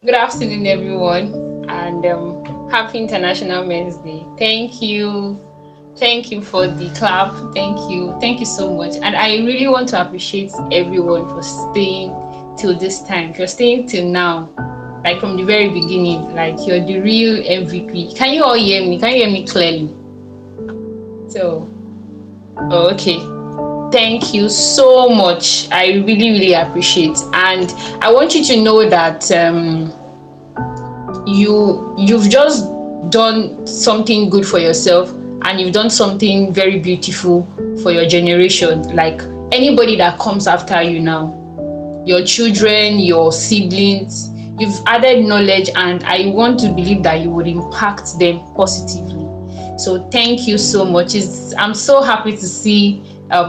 Good afternoon, everyone, and happy International Men's Day. Thank you. Thank you for the clap. Thank you. Thank you so much. And I really want to appreciate everyone for staying till this time. If you're staying till now, like from the very beginning, like you're the real MVP. Can you all hear me? Can you hear me clearly? So, okay. Thank you so much. I really, really appreciate. And I want you to know that you've just done something good for yourself, and you've done something very beautiful for your generation. Like anybody that comes after you now, your children, your siblings, you've added knowledge, and I want to believe that you would impact them positively. So thank you so much. I'm so happy to see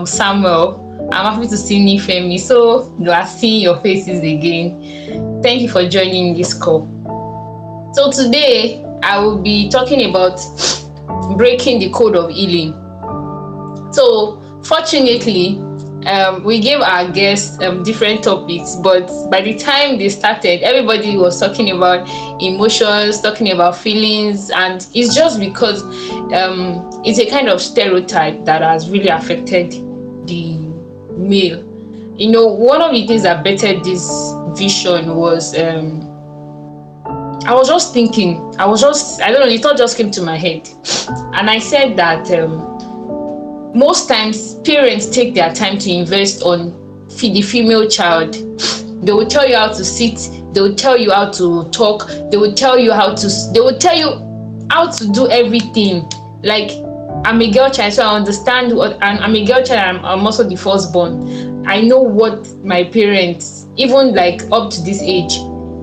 Samuel. I'm happy to see Nifemi. So glad seeing your faces again. Thank you for joining this call. So today I will be talking about breaking the code of healing. So fortunately, we gave our guests different topics, but by the time they started, everybody was talking about emotions, talking about feelings, and it's just because it's a kind of stereotype that has really affected the male. You know, one of the things that bettered this vision was I was just thinking, I don't know, the thought just came to my head. And I said that most times parents take their time to invest on the female child. They will tell you how to sit, they will tell you how to talk, they will tell you how to do everything. Like, I'm a girl child, so I understand what I'm a girl child, I'm also the firstborn. I know what my parents, even like up to this age,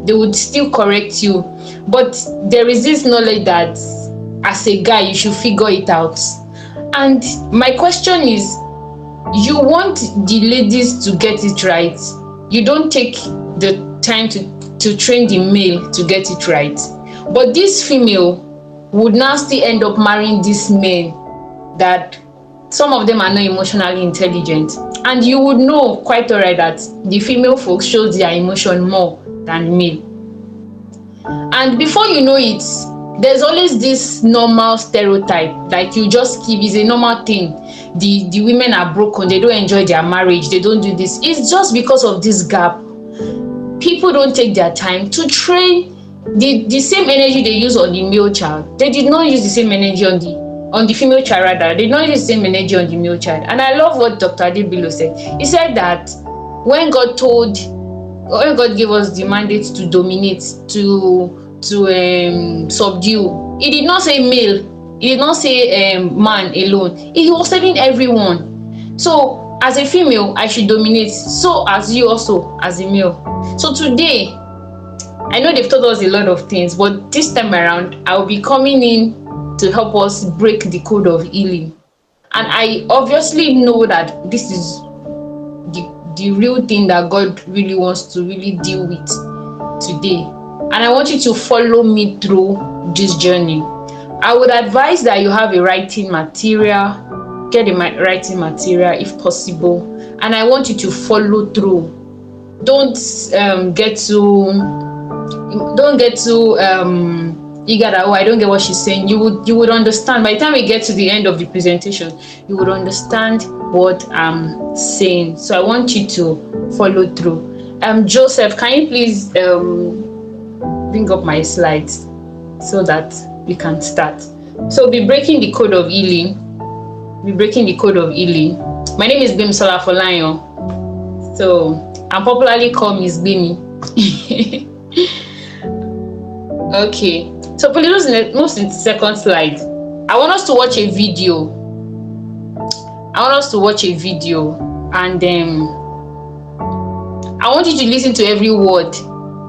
they would still correct you. But there is this knowledge that as a guy, you should figure it out. And my question is, you want the ladies to get it right. You don't take the time to train the male to get it right. But this female would now still end up marrying these men that some of them are not emotionally intelligent. And you would know quite alright that the female folks shows their emotion more than male. And before you know it, there's always this normal stereotype, like you just keep, it's a normal thing. The women are broken, they don't enjoy their marriage, they don't do this. It's just because of this gap. People don't take their time to train the same energy they use on the male child. They did not use the same energy on the female child, rather. They did not use the same energy on the male child. And I love what Dr. Adebilo said. He said that when God gave us the mandate to dominate, to subdue, he did not say male, he did not say man alone. He was telling everyone. So as a female, I should dominate, so as you also as a male. So today, I know they've taught us a lot of things, but this time around, I will be coming in to help us break the code of healing. And I obviously know that this is the real thing that God really wants to really deal with today. And I want you to follow me through this journey. I would advise that you have a writing material, get a writing material if possible, and I want you to follow through. Don't get too eager that, oh, I don't get what she's saying. You would understand by the time we get to the end of the presentation. You would understand what I'm saying. So I want you to follow through. Joseph, can you please bring up my slides so that we can start? So we'll be breaking the code of healing. My name is Gbemisola Afolayan. So I'm popularly called Miss Gbemi. Okay. So please move to the second slide. I want us to watch a video. And I want you to listen to every word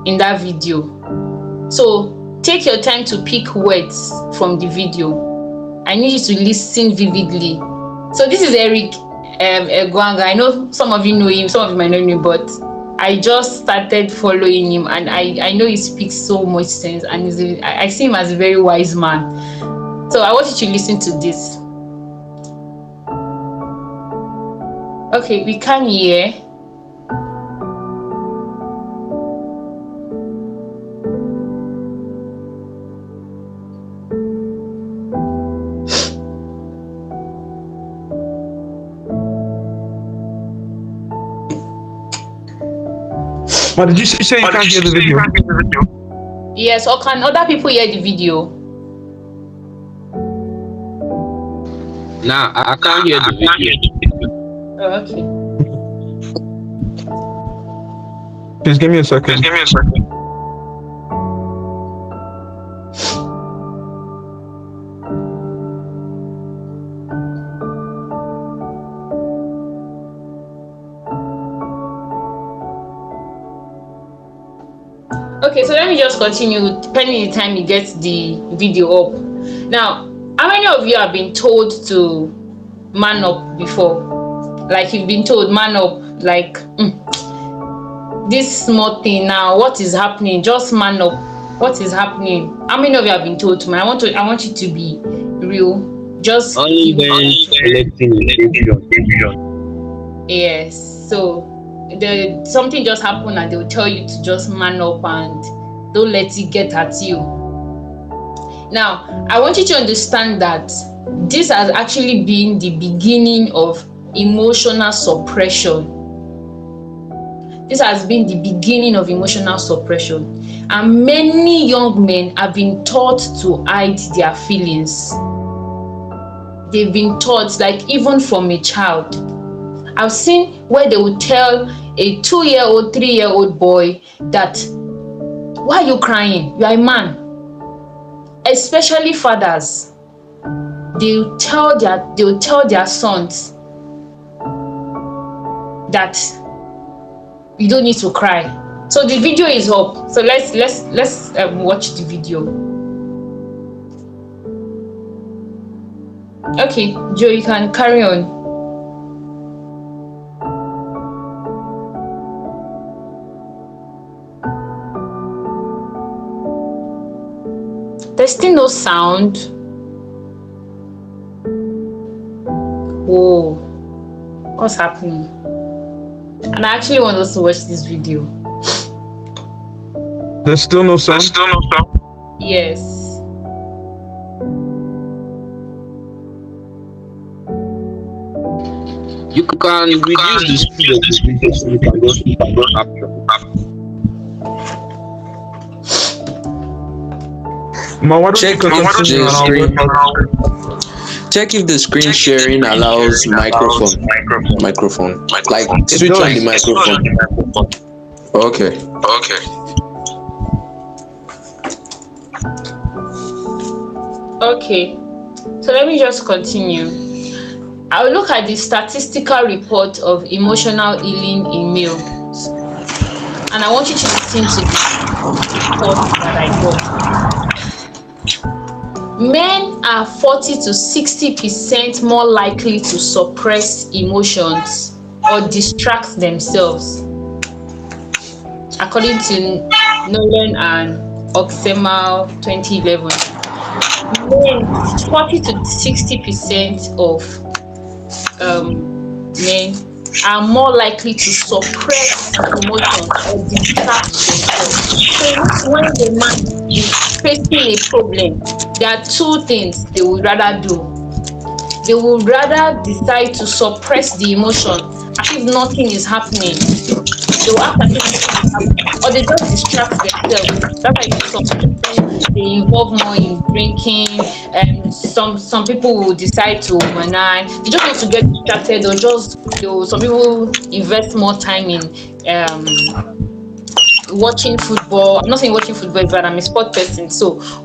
in that video. So take your time to pick words from the video. I need you to listen vividly. So this is Eric Egwanga. I know some of you know him, some of you might not know, but I just started following him, and I know he speaks so much sense, and I see him as a very wise man. So I want you to listen to this. Okay, we can hear. Or did you say you can't hear the video? Yes, or can other people hear the video? Nah, I can't hear the video. Oh, okay. Please give me a second. Okay, so let me just continue depending the time you get the video up. Now, how many of you have been told to man up before? Like you've been told man up, like this small thing now, what is happening? Just man up. What is happening? How many of you have been told to man? I want you to be real. Just Only when selecting yes. So something just happened and they'll tell you to just man up and don't let it get at you. Now, I want you to understand that this has actually been the beginning of emotional suppression. This has been the beginning of emotional suppression. And many young men have been taught to hide their feelings. They've been taught, like even from a child. I've seen where they would tell a 2-year-old, 3-year-old boy that, why are you crying? You are a man. Especially fathers. They'll tell their sons that you don't need to cry. So the video is up. So let's watch the video. Okay, Joe, you can carry on. There's still no sound. Whoa, what's happening? And I actually want us to watch this video. There's still no sound? Yes. You can reduce the speed of this video so you can just check if the screen sharing allows microphone. Like switch on the microphone. Okay. Okay. So let me just continue. I'll look at the statistical report of emotional healing in males. And I want you to listen to this report that I got. Men are 40 to 60% more likely to suppress emotions or distract themselves, according to Nolan and Oxemal 2011. Men, 40 to 60% of men are more likely to suppress emotions or distract themselves. So when the man is facing a problem, there are two things they would rather do. They would rather decide to suppress the emotion as if nothing is happening. They will act as if nothing is happening, or they just distract themselves. That's why some people, they involve more in drinking, and some people will decide to manage. They just want to get distracted, or some people invest more time in watching football. I'm not saying watching football, but I'm a sport person,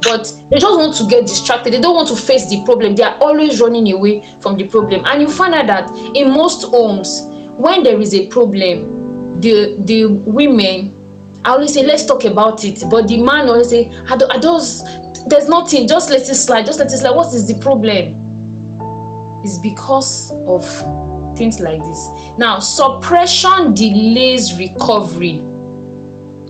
but they just want to get distracted. They don't want to face the problem. They are always running away from the problem. And you find out that in most homes, when there is a problem, the women, I always say, let's talk about it, but the man always say, there's nothing, just let it slide. What is the problem? It's because of things like this. Now, suppression delays recovery.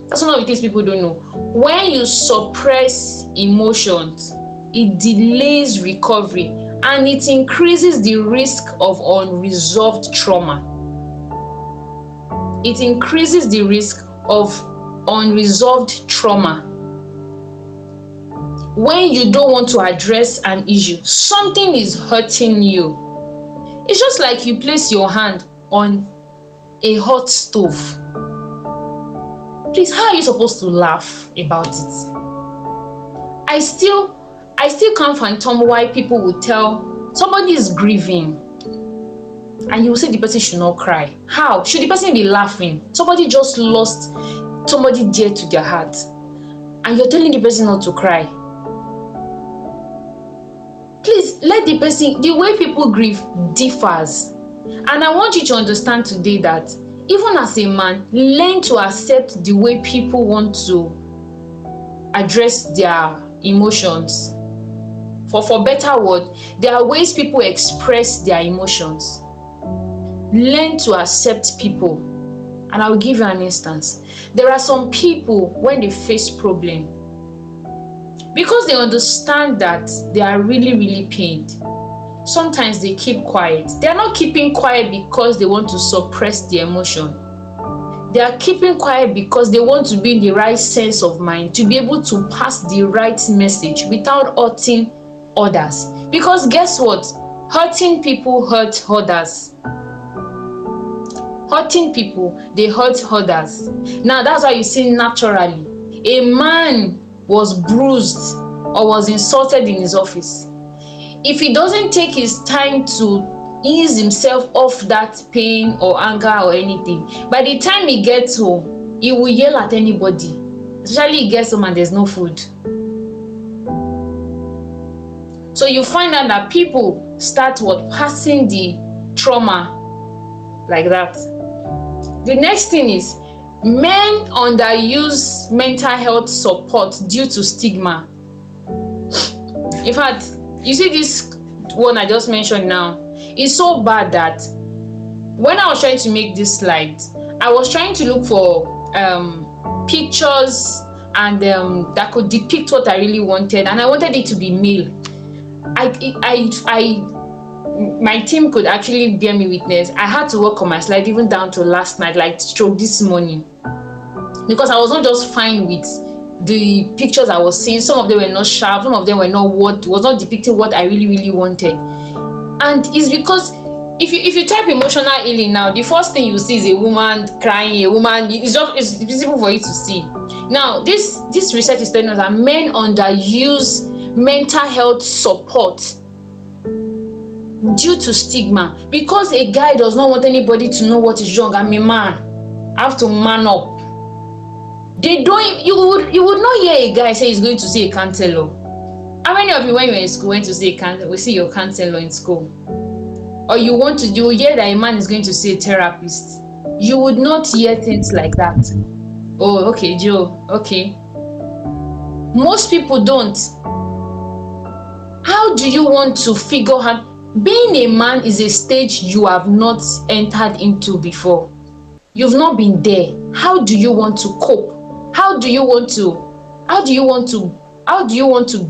That's one of the things people don't know. When you suppress emotions, it delays recovery and it increases the risk of unresolved trauma. It increases the risk of unresolved trauma. When you don't want to address an issue, something is hurting you. It's just like you place your hand on a hot stove. Please, how are you supposed to laugh about it? I still can't fathom why people would tell somebody is grieving and you will say the person should not cry. How? Should the person be laughing? Somebody just lost somebody dear to their heart and you're telling the person not to cry. Please let the person, the way people grieve differs. And I want you to understand today that even as a man, learn to accept the way people want to address their emotions. For better word, there are ways people express their emotions. Learn to accept people. And I will give you an instance. There are some people, when they face problem, because they understand that they are really, really pained, sometimes they keep quiet. They are not keeping quiet because they want to suppress the emotion. They are keeping quiet because they want to be in the right sense of mind, to be able to pass the right message without hurting others. Because guess what? Hurting people hurt others. Hurting people, they hurt others. Now that's why you see naturally, a man was bruised or was insulted in his office. If he doesn't take his time to ease himself off that pain or anger or anything, by the time he gets home, he will yell at anybody. Especially he gets home and there's no food. So you find out that people start passing the trauma like that. The next thing is, men underuse mental health support due to stigma. In fact, you see this one I just mentioned now, it's so bad that when I was trying to make this slide, I was trying to look for pictures and that could depict what I really wanted, and I wanted it to be male. My team could actually bear me witness. I had to work on my slide even down to last night, like stroke this morning, because I was not just fine with the pictures I was seeing. Some of them were not sharp, some of them were not was not depicting what I really, really wanted. And it's because if you type emotional healing now, the first thing you see is a woman crying, a woman, it's visible for you to see. Now, this research is telling us that men underuse mental health support due to stigma, because a guy does not want anybody to know what is wrong. I'm a man, I have to man up. They don't. You would not hear a guy say he's going to see a counselor. How many of you, when you were in school, went to see a counselor? We see your counselor in school, or you hear that a man is going to see a therapist. You would not hear things like that. Oh, okay, Joe. Okay. Most people don't. How do you want to figure out? Being a man is a stage you have not entered into before. You've not been there. How do you want to cope? How do you want to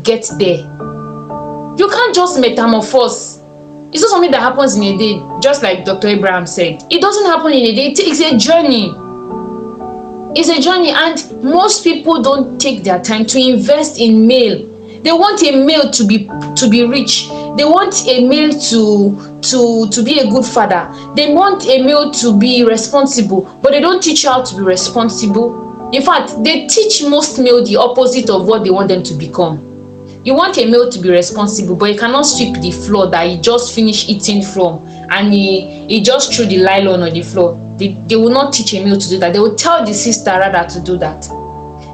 get there? You can't just metamorphose. It's not something that happens in a day, just like Dr. Abraham said. It doesn't happen in a day. It's a journey. It's a journey, and most people don't take their time to invest in male. They want a male to be rich. They want a male to be a good father. They want a male to be responsible, but they don't teach you how to be responsible. In fact, they teach most male the opposite of what they want them to become. You want a male to be responsible, but he cannot sweep the floor that he just finished eating from, and he just threw the nylon on the floor. They will not teach a male to do that. They will tell the sister rather to do that.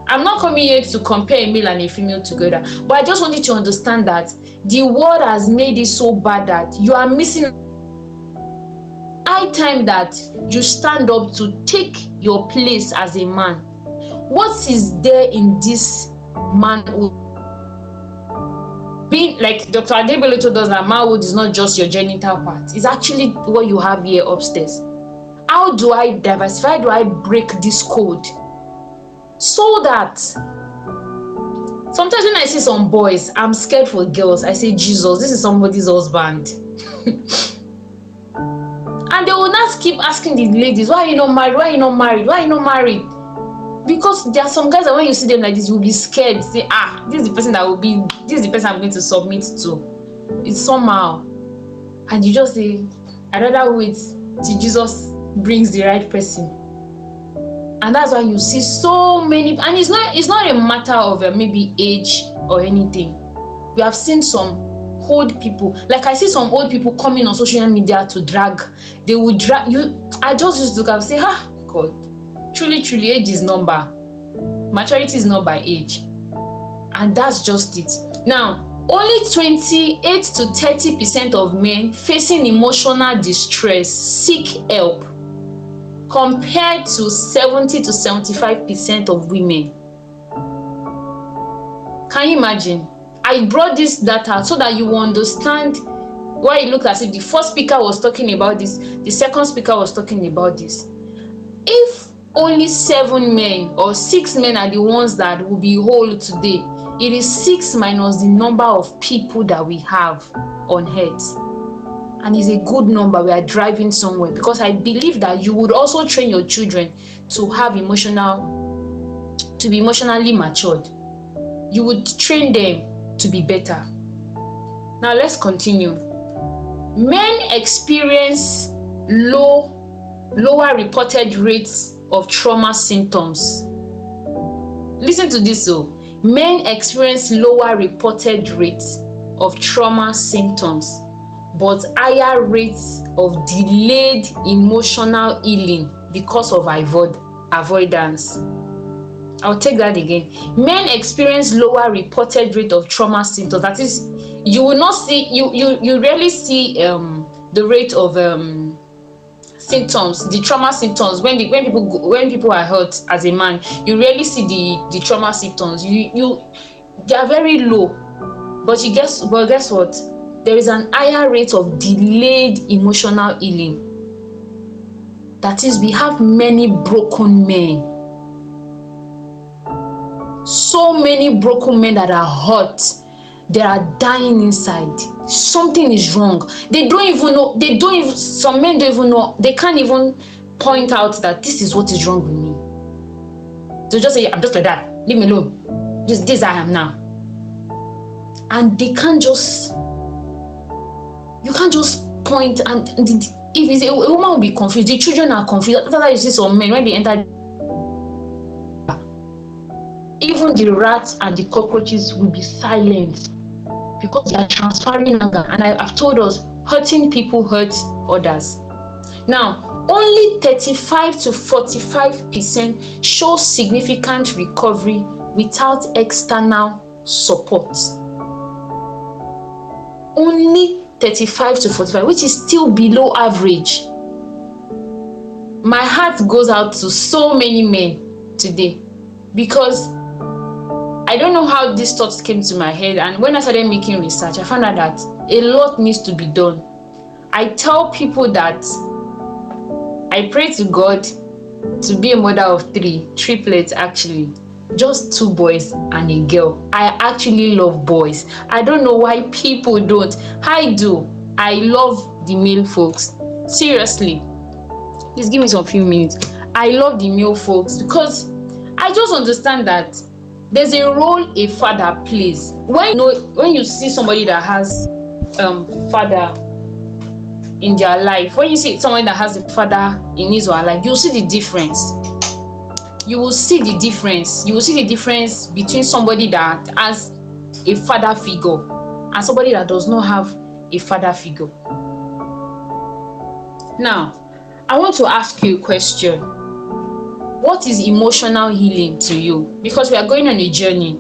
I'm not coming here to compare a male and a female together, but I just want you to understand that the world has made it so bad that you are missing. High time that you stand up to take your place as a man. What is there in this manhood? Being like Dr. Adebele told us that manhood is not just your genital part, it's actually what you have here upstairs. How do I diversify? How do I break this code? So that sometimes when I see some boys, I'm scared for girls. I say, Jesus, this is somebody's husband. And they will not keep asking the ladies, why are you not married? Why are you not married? Why are you not married? Because there are some guys that when you see them like this, you will be scared. Say, this is the person I'm going to submit to. It's somehow. And you just say, I'd rather wait till Jesus brings the right person. And that's why you see so many, and it's not a matter of maybe age or anything. We have seen some old people, like I see some old people coming on social media to drag. They would drag you. I just used to look and say, God, truly, age is number. Maturity is not by age. And that's just it. Now, only 28 to 30% of men facing emotional distress seek help, compared to 70 to 75% of women. Can you imagine? I brought this data so that you will understand why it looked as if the first speaker was talking about this, the second speaker was talking about this. If only 7 men or 6 men are the ones that will be whole today, it is 6 minus the number of people that we have on earth. And it's a good number. We are driving somewhere, because I believe that you would also train your children to be emotionally matured. You would train them to be better. Now let's continue. Men experience lower reported rates of trauma symptoms. Listen to this though. Men experience lower reported rates of trauma symptoms, but higher rates of delayed emotional healing because of avoidance. I'll take that again. Men experience lower reported rate of trauma symptoms. That is, you will not see, you rarely see the rate of symptoms, the trauma symptoms. When people are hurt as a man, you rarely see the trauma symptoms. They are very low. But guess what? There is an higher rate of delayed emotional healing. That is, we have many broken men. So many broken men that are hurt. They are dying inside. Something is wrong. They don't even know. Some men don't even know. They can't even point out that this is what is wrong with me. They just say, I'm just like that. Leave me alone. This I am now. And they can't just. You can't just point, and if it's a woman will be confused. The children are confused. That's why you see some men when they enter. Even the rats and the cockroaches will be silent, because they are transferring anger. And I've told us, hurting people hurt others. Now, only 35 to 45% show significant recovery without external support. Only 35 to 45, which is still below average. My heart goes out to so many men today, because I don't know how these thoughts came to my head, and when I started making research, I found out that a lot needs to be done. I tell people that I pray to God to be a mother of triplets actually, just 2 boys and a girl. I actually love boys. I don't know why people don't. I do. I love the male folks. Seriously. Please give me some few minutes. I love the male folks, because I just understand that there's a role a father plays. When you see somebody that has father in their life, when you see someone that has a father in his or her life, you'll see the difference. You will see the difference. You will see the difference between somebody that has a father figure and somebody that does not have a father figure. Now, I want to ask you a question. What is emotional healing to you? Because we are going on a journey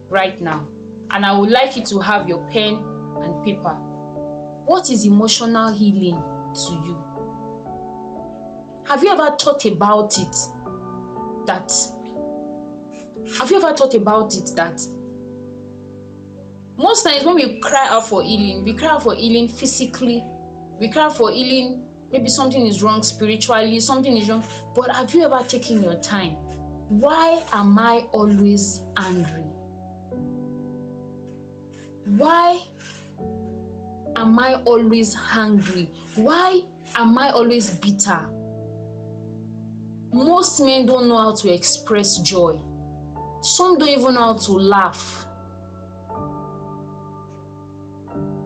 right now, and I would like you to have your pen and paper. What is emotional healing to you? Have you ever thought about it? That most times when we cry out for healing, we cry out for healing physically, we cry out for healing. Maybe something is wrong spiritually, something is wrong. But have you ever taken your time? Why am I always angry? Why am I always hungry? Why am I always bitter? Most men don't know how to express joy. Some don't even know how to laugh.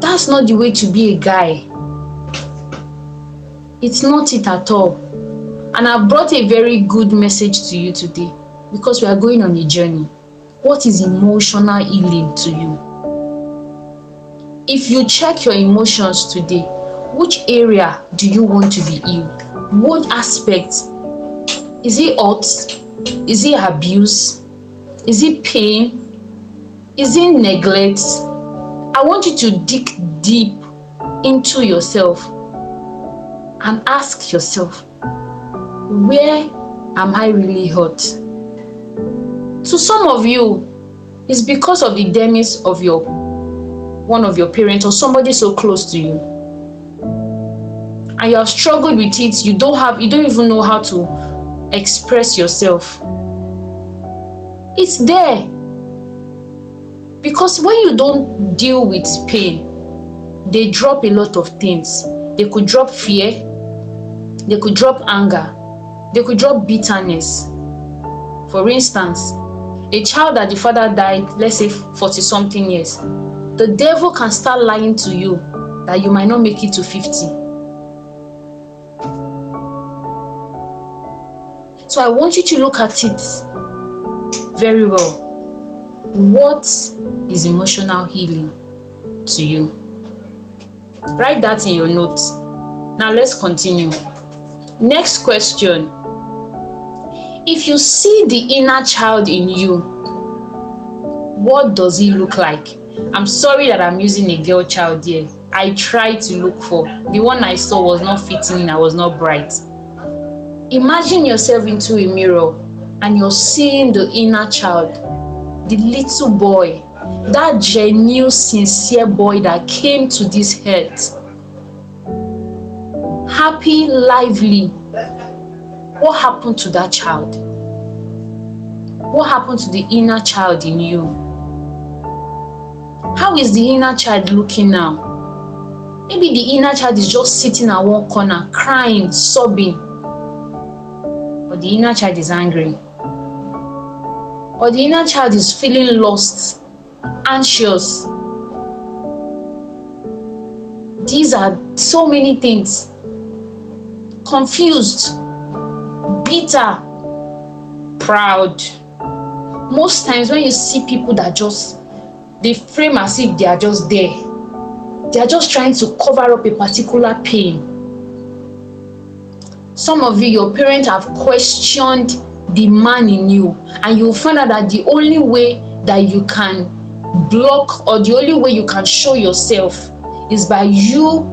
That's not the way to be a guy. It's not it at all. And And I've brought a very good message to you today because we are going on a journey. What is emotional healing to you? If you check your emotions today, which area do you want to be healed? What aspect? Is it hurt? Is it abuse? Is it pain? Is it neglect? I want you to dig deep into yourself and ask yourself, where am I really hurt? To some of you, it's because of the demise of one of your parents or somebody so close to you. And you have struggled with it. You don't even know how to express yourself. It's there. Because when you don't deal with pain, they drop a lot of things. They could drop fear. They could drop anger. They could drop bitterness. For instance, a child that the father died, let's say 40-something years, the devil can start lying to you that you might not make it to 50. So I want you to look at it very well. What is emotional healing to you? Write that in your notes. Now let's continue. Next question. If you see the inner child in you, what does he look like? I'm sorry that I'm using a girl child here. I tried to look for. The one I saw was not fitting, I was not bright. Imagine yourself into a mirror and you're seeing the inner child, the little boy, that genuine, sincere boy that came to this earth. Happy, lively. What happened to that child? What happened to the inner child in you? How is the inner child looking now? Maybe the inner child is just sitting at one corner, crying, sobbing. Or the inner child is angry. Or the inner child is feeling lost, anxious. These are so many things. Confused, bitter, proud. Most times when you see people that they frame as if they are just there. They are just trying to cover up a particular pain. Some of you, your parents have questioned the man in you, and you'll find out that the only way that you can block or the only way you can show yourself is by you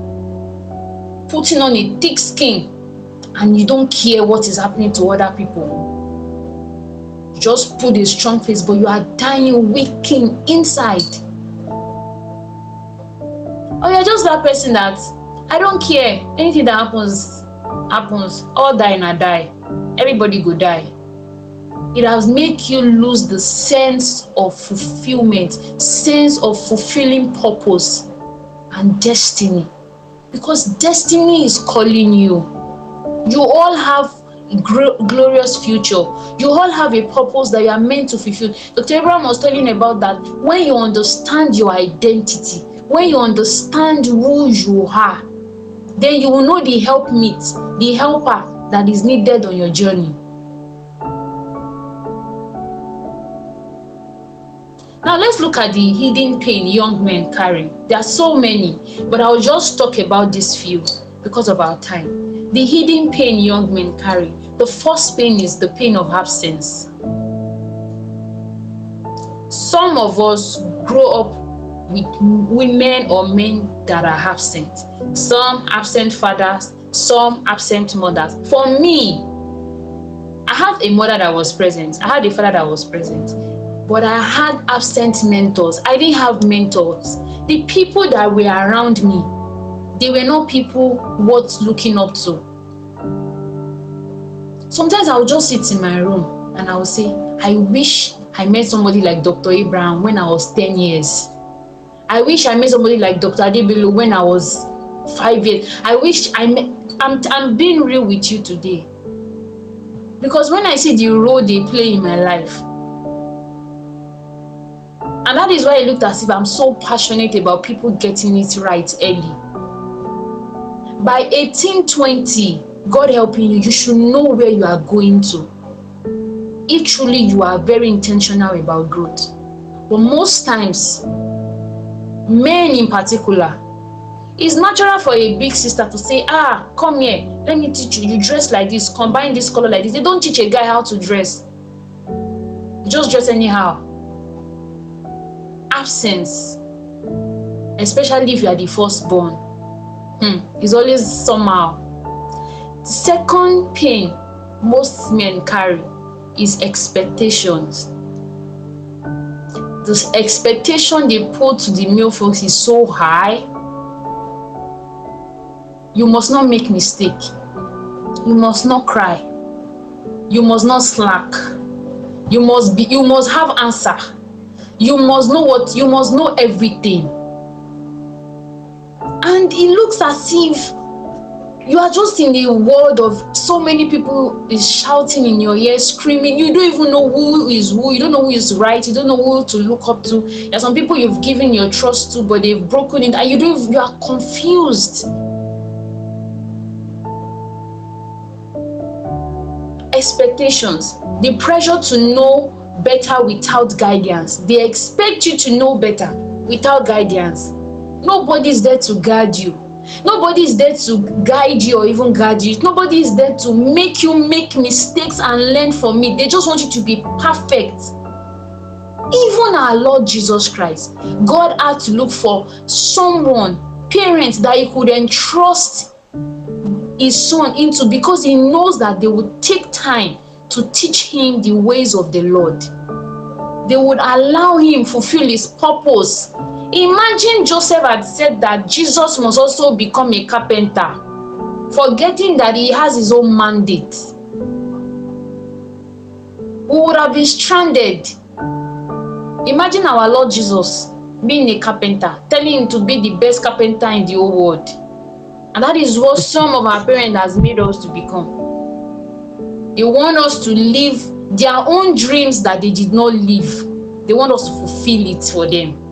putting on a thick skin and you don't care what is happening to other people. You just put a strong face, but you are dying, weakening inside. Or you're just that person that, I don't care. Anything that happens, happens. All die and I die. Everybody go die. It has made you lose the sense of fulfillment, sense of fulfilling purpose and destiny. Because destiny is calling you. You all have a glorious future. You all have a purpose that you are meant to fulfill. Dr. Abraham was telling about that. When you understand your identity, when you understand who you are, then you will know the helpmeet, the helper that is needed on your journey. Now let's look at the hidden pain young men carry. There are so many, but I'll just talk about this few because of our time. The hidden pain young men carry. The first pain is the pain of absence. Some of us grow up with women or men that are absent. Some absent fathers, some absent mothers. For me, I had a mother that was present. I had a father that was present. But I had absent mentors. I didn't have mentors. The people that were around me, they were not people worth looking up to. Sometimes I would just sit in my room and I would say, I wish I met somebody like Dr. Abraham when I was 10 years. I wish I met somebody like Dr. Adebelu when I was 5 years. I wish I met, I'm being real with you today. Because when I see the role they play in my life, and that is why it looked as if I'm so passionate about people getting it right early. By 1820, God helping you, you should know where you are going to. If truly you are very intentional about growth. But most times, men in particular, it's natural for a big sister to say, come here, let me teach you. You dress like this, combine this color like this. They don't teach a guy how to dress. You just dress anyhow. Absence, especially if you are the firstborn, is always somehow. The second pain most men carry is expectations. The expectation they put to the male folks is so high. You must not make mistake. You must not cry. You must not slack. You must have answer. You must know everything. And it looks as if you are just in a world of so many people is shouting in your ear, screaming. You don't even know who is who. You don't know who is right. You don't know who to look up to. There are some people you've given your trust to, but they've broken it, and you are confused. Expectations, the pressure to know better without guidance. They expect you to know better without guidance. Nobody is there to guide you. Nobody is there to guide you or even guide you. Nobody is there to make you make mistakes and learn from it. They just want you to be perfect. Even our Lord Jesus Christ, God had to look for someone, parents that he could entrust his son into, because he knows that they would take time to teach him the ways of the Lord. They would allow him fulfill his purpose. Imagine Joseph had said that Jesus must also become a carpenter, forgetting that he has his own mandate. We would have been stranded. Imagine our Lord Jesus being a carpenter, telling him to be the best carpenter in the whole world. And that is what some of our parents has made us to become. They want us to live their own dreams that they did not live. They want us to fulfill it for them.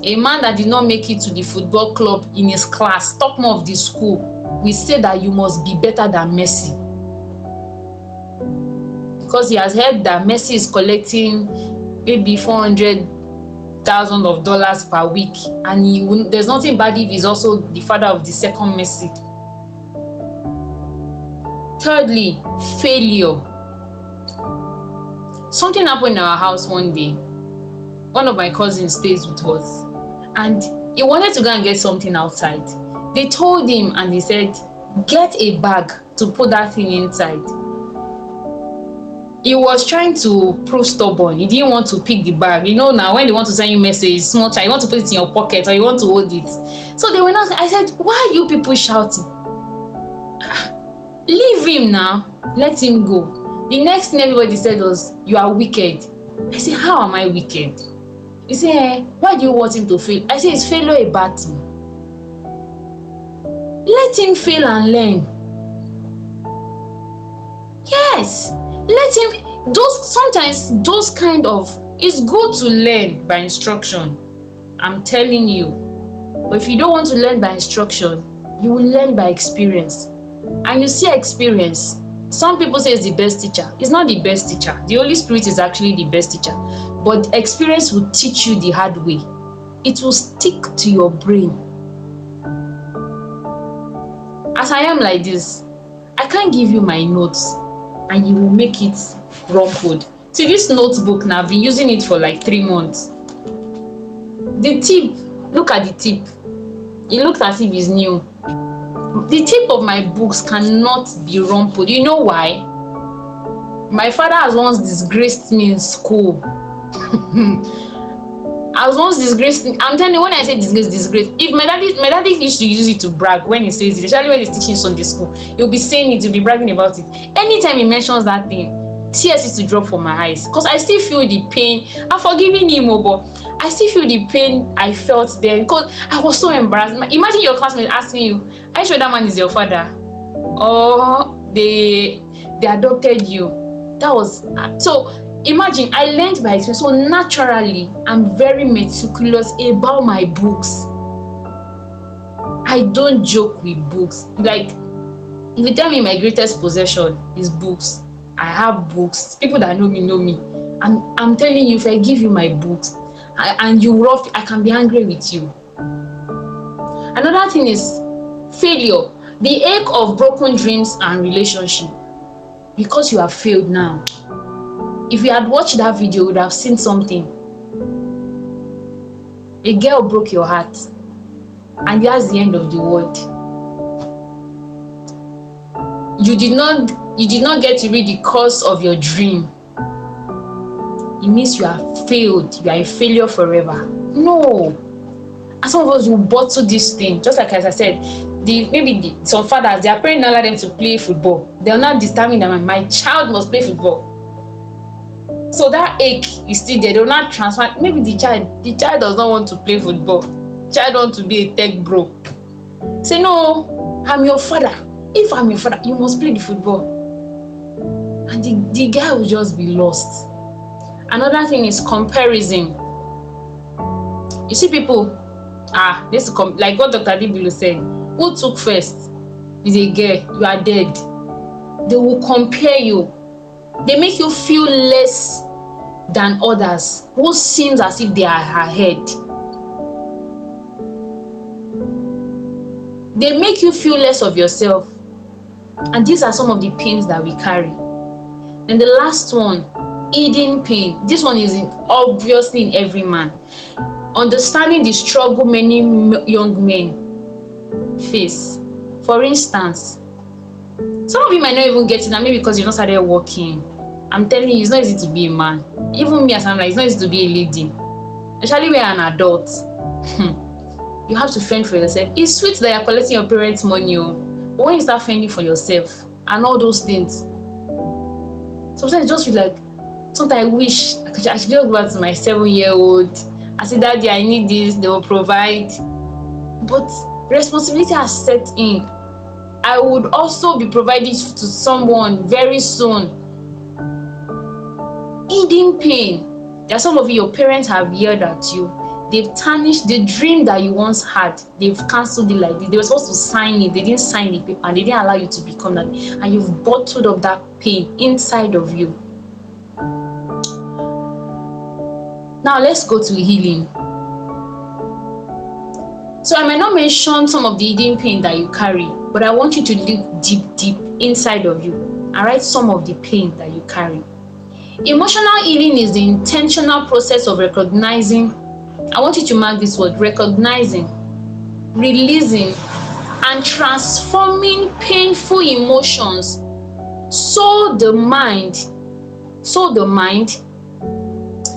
A man that did not make it to the football club in his class, top man of the school, will say that you must be better than Messi. Because he has heard that Messi is collecting maybe $400,000 per week, and there's nothing bad if he's also the father of the second Messi. Thirdly, failure. Something happened in our house one day. One of my cousins stays with us, and he wanted to go and get something outside. They told him and they said, get a bag to put that thing inside. He was trying to prove stubborn. He didn't want to pick the bag. You know, now when they want to send you message, small child, you want to put it in your pocket or you want to hold it. So they were not. I said, why are you people shouting? Leave him now. Let him go. The next thing everybody said was, you are wicked. I said, how am I wicked? He said, why do you want him to fail? I said, is failure a bad thing? Let him fail and learn. Yes. Let him, sometimes those kind of, it's good to learn by instruction. I'm telling you. But if you don't want to learn by instruction, you will learn by experience. And you see experience. Some people say it's the best teacher. It's not the best teacher. The Holy Spirit is actually the best teacher. But experience will teach you the hard way. It will stick to your brain. As I am like this, I can't give you my notes and you will make it rumpled. See, this notebook now, I've been using it for like 3 months. The tip, look at the tip. It looks as if it's new. The tip of my books cannot be rumpled. You know why? My father has once disgraced me in school. I was once disgraced. I'm telling you, when I say disgrace. If my daddy used to use it to brag when he says it, especially when he's teaching Sunday school, he'll be saying it, he'll be bragging about it. Anytime he mentions that thing, tears used to drop from my eyes, because I still feel the pain. I'm forgiving him, but I still feel the pain I felt then, because I was so embarrassed. Imagine your classmate asking you, are you sure that man is your father? Or they adopted you? That was so. Imagine, I learned by experience. So naturally, I'm very meticulous about my books. I don't joke with books. Like, If you tell me my greatest possession is books, I have books. People that know me know me. I'm telling you, if I give you my books and you rough, I can be angry with you. Another thing is failure. The ache of broken dreams and relationship. Because you have failed now. If you had watched that video, you would have seen something. A girl broke your heart, and that's the end of the world. You did not get to read the course of your dream. It means you have failed. You are a failure forever. No. And some of us will bottle this thing. Just like as I said, some fathers, their parents allow them to play football. They're not determined that my child must play football. So that ache is still there. They will not transfer. Maybe the child does not want to play football. The child wants to be a tech bro. Say, no, I'm your father. If I'm your father, you must play the football. And the guy will just be lost. Another thing is comparison. You see people, like what Dr. Dibulu said, who took first is a girl, you are dead. They will compare you. They make you feel less than others who seems as if they are ahead. They make you feel less of yourself. And these are some of the pains that we carry. And the last one, hidden pain. This one is obviously in every man. Understanding the struggle many young men face. For instance, some of you might not even get it, and maybe because you've not started working. I'm telling you, it's not easy to be a man. Even me as I'm like, it's not easy to be a lady. Especially when you're an adult. You have to fend for yourself. It's sweet that you're collecting your parents' money, but when you start fending for yourself and all those things, sometimes it just feel like, sometimes I wish I could just go back to my 7-year-old. I say, Daddy, I need this, they will provide. But responsibility has set in. I would also be providing to someone very soon. Hidden pain. There are some of you, your parents have yelled at you. They've tarnished the dream that you once had. They've cancelled it like this. They were supposed to sign it. They didn't sign the paper and they didn't allow you to become that. And you've bottled up that pain inside of you. Now let's go to healing. So I might not mention some of the hidden pain that you carry, but I want you to look deep inside of you and write some of the pain that you carry. Emotional healing is the intentional process of recognizing, I want you to mark this word, recognizing, releasing, and transforming painful emotions so the mind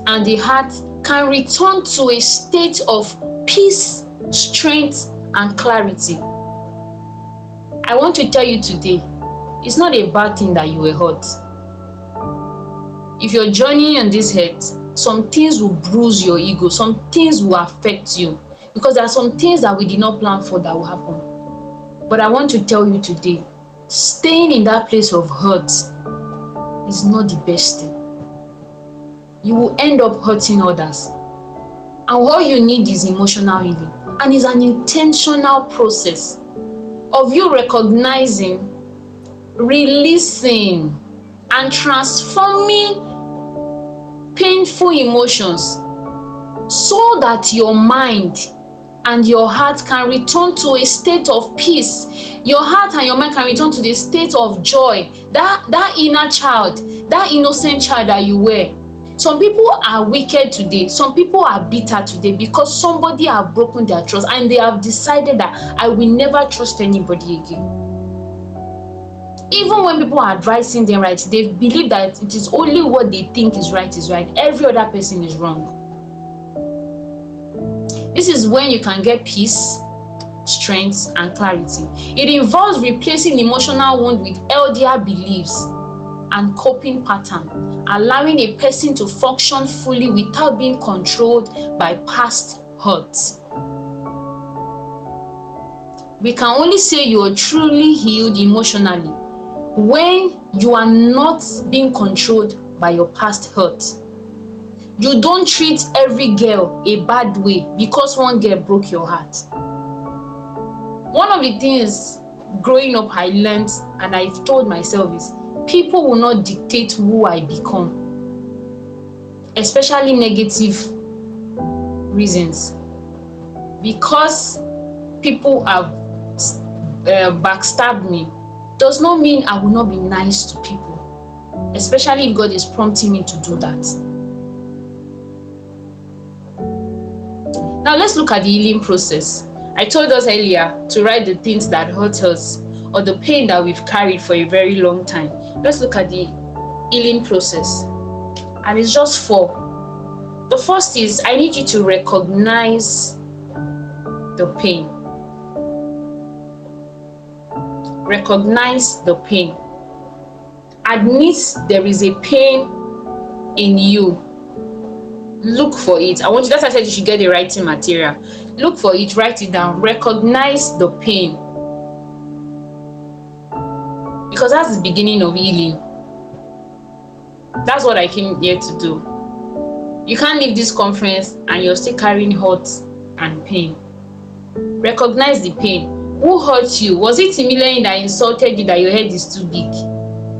and the heart can return to a state of peace, strength, and clarity. I want to tell you today, it's not a bad thing that you were hurt. If you're journeying on this hurt, some things will bruise your ego, some things will affect you, because there are some things that we did not plan for that will happen. But I want to tell you today, staying in that place of hurt is not the best thing. You will end up hurting others. And all you need is emotional healing. And it's an intentional process of you recognizing, releasing, and transforming painful emotions so that your mind and your heart can return to a state of peace. Your heart and your mind can return to the state of joy. That inner child, that innocent child that you were. Some people are wicked today. Some people are bitter today because somebody have broken their trust and they have decided that I will never trust anybody again. Even when people are advising them right, they believe that it is only what they think is right is right. Every other person is wrong. This is when you can get peace, strength, and clarity. It involves replacing emotional wound with healthier beliefs and coping pattern, allowing a person to function fully without being controlled by past hurts. We can only say you are truly healed emotionally when you are not being controlled by your past hurts. You don't treat every girl a bad way because one girl broke your heart. One of the things growing up I learned and I told myself is people will not dictate who I become, especially negative reasons. Because people have backstabbed me does not mean I will not be nice to people, especially if God is prompting me to do that. Now let's look at the healing process. I told us earlier to write the things that hurt us or the pain that we've carried for a very long time. Let's look at the healing process. And it's just 4. The first is I need you to recognize the pain. Recognize the pain. Admit there is a pain in you. Look for it. I want you, that's why I said you should get the writing material. Look for it, write it down. Recognize the pain. Because that's the beginning of healing. That's what I came here to do. You can't leave this conference and you're still carrying hurt and pain. Recognize the pain. Who hurt you? Was it Timileyin that insulted you that your head is too big?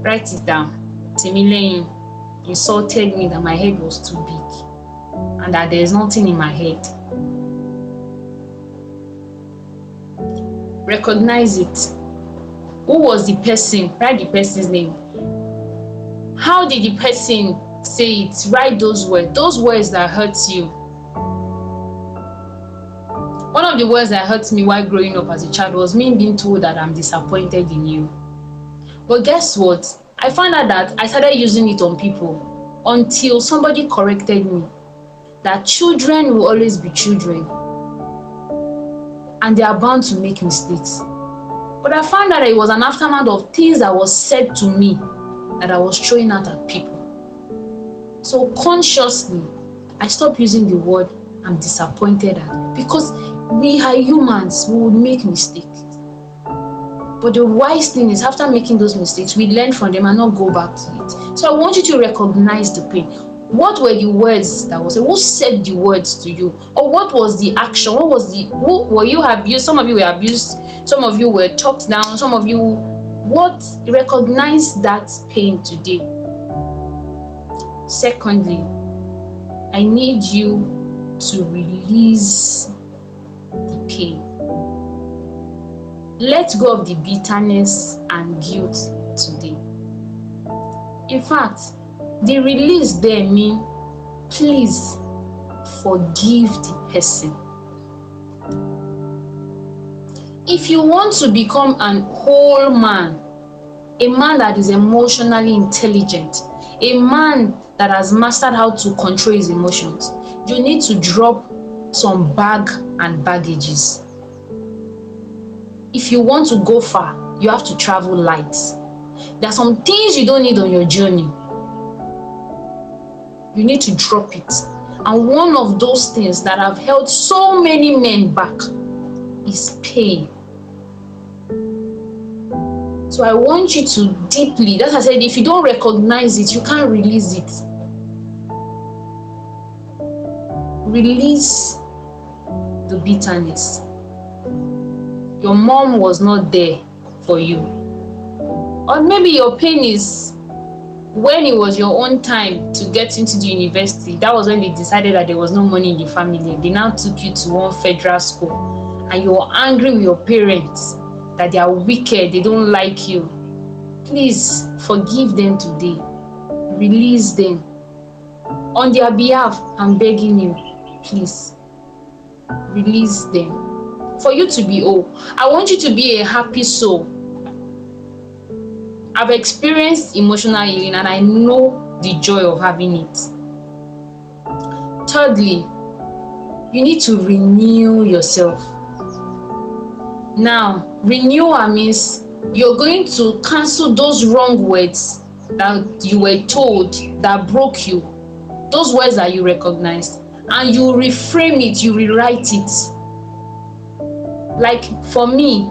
Write it down. Timileyin insulted me that my head was too big and that there is nothing in my head. Recognize it. Who was the person? Write the person's name. How did the person say it? Write those words that hurt you. One of the words that hurt me while growing up as a child was me being told that I'm disappointed in you. But guess what? I found out that I started using it on people until somebody corrected me that children will always be children and they are bound to make mistakes. But I found out that it was an aftermath of things that was said to me that I was throwing out at people. So consciously, I stopped using the word I'm disappointed at, because we are humans, we would make mistakes. But the wise thing is, after making those mistakes, we learn from them and not go back to it. So I want you to recognize the pain. What were the words that was said? Who said the words to you? Or what was the action? What was the, who were you abused? Some of you were abused, some of you were talked down, some of you, what? Recognize that pain today. Secondly, I need you to release the pain. Let go of the bitterness and guilt today. In fact, the release there means please forgive the person. If you want to become an whole man, a man that is emotionally intelligent, a man that has mastered how to control his emotions, you need to drop some bag and baggages. If you want to go far, you have to travel light. There are some things you don't need on your journey. You need to drop it. And one of those things that have held so many men back is pain. So I want you to deeply, that's why I said, if you don't recognize it, you can't release it. Release the bitterness. Your mom was not there for you. Or maybe your pain is when it was your own time to get into the university. That was when they decided that there was no money in the family. They now took you to one federal school and you were angry with your parents that they are wicked, they don't like you. Please forgive them today. Release them. On their behalf, I'm begging you, please release them. For you to be whole, I want you to be a happy soul. I've experienced emotional healing and I know the joy of having it. Thirdly, you need to renew yourself. Now, renewal means you're going to cancel those wrong words that you were told that broke you, those words that you recognized, and you reframe it, you rewrite it. Like for me,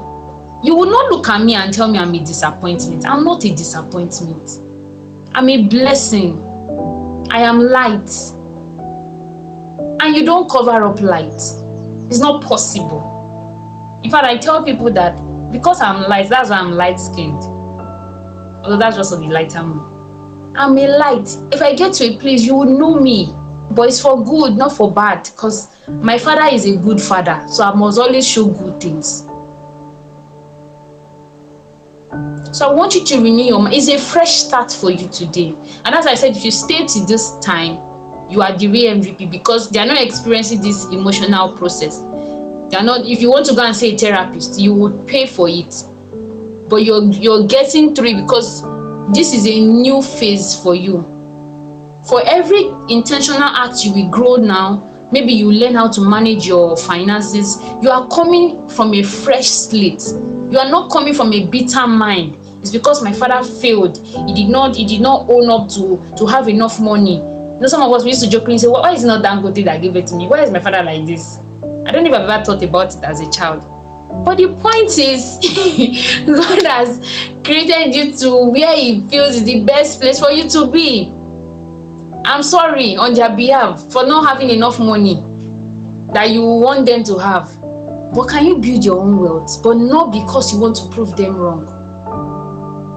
you will not look at me and tell me I'm a disappointment. I'm not a disappointment. I'm a blessing. I am light. And you don't cover up light. It's not possible. In fact, I tell people that because I'm light, that's why I'm light skinned. Although that's just on the lighter moon. I'm a light. If I get to a place, you will know me. But it's for good, not for bad. Because my father is a good father. So I must always show good things. So I want you to renew your mind. It's a fresh start for you today. And as I said, if you stay to this time, you are the real MVP because they are not experiencing this emotional process. They are not. If you want to go and see a therapist, you would pay for it. But you're getting through it because this is a new phase for you. For every intentional act you will grow now, maybe you learn how to manage your finances. You are coming from a fresh slate. You are not coming from a bitter mind. It's because my father failed. He did not own up to have enough money. You know, some of us we used to jokingly say, why is it not Dangote that gave it to me? Why is my father like this? I don't know if I've ever thought about it as a child. But the point is, God has created you to where He feels is the best place for you to be. I'm sorry on their behalf for not having enough money that you want them to have. But can you build your own wealth? But not because you want to prove them wrong,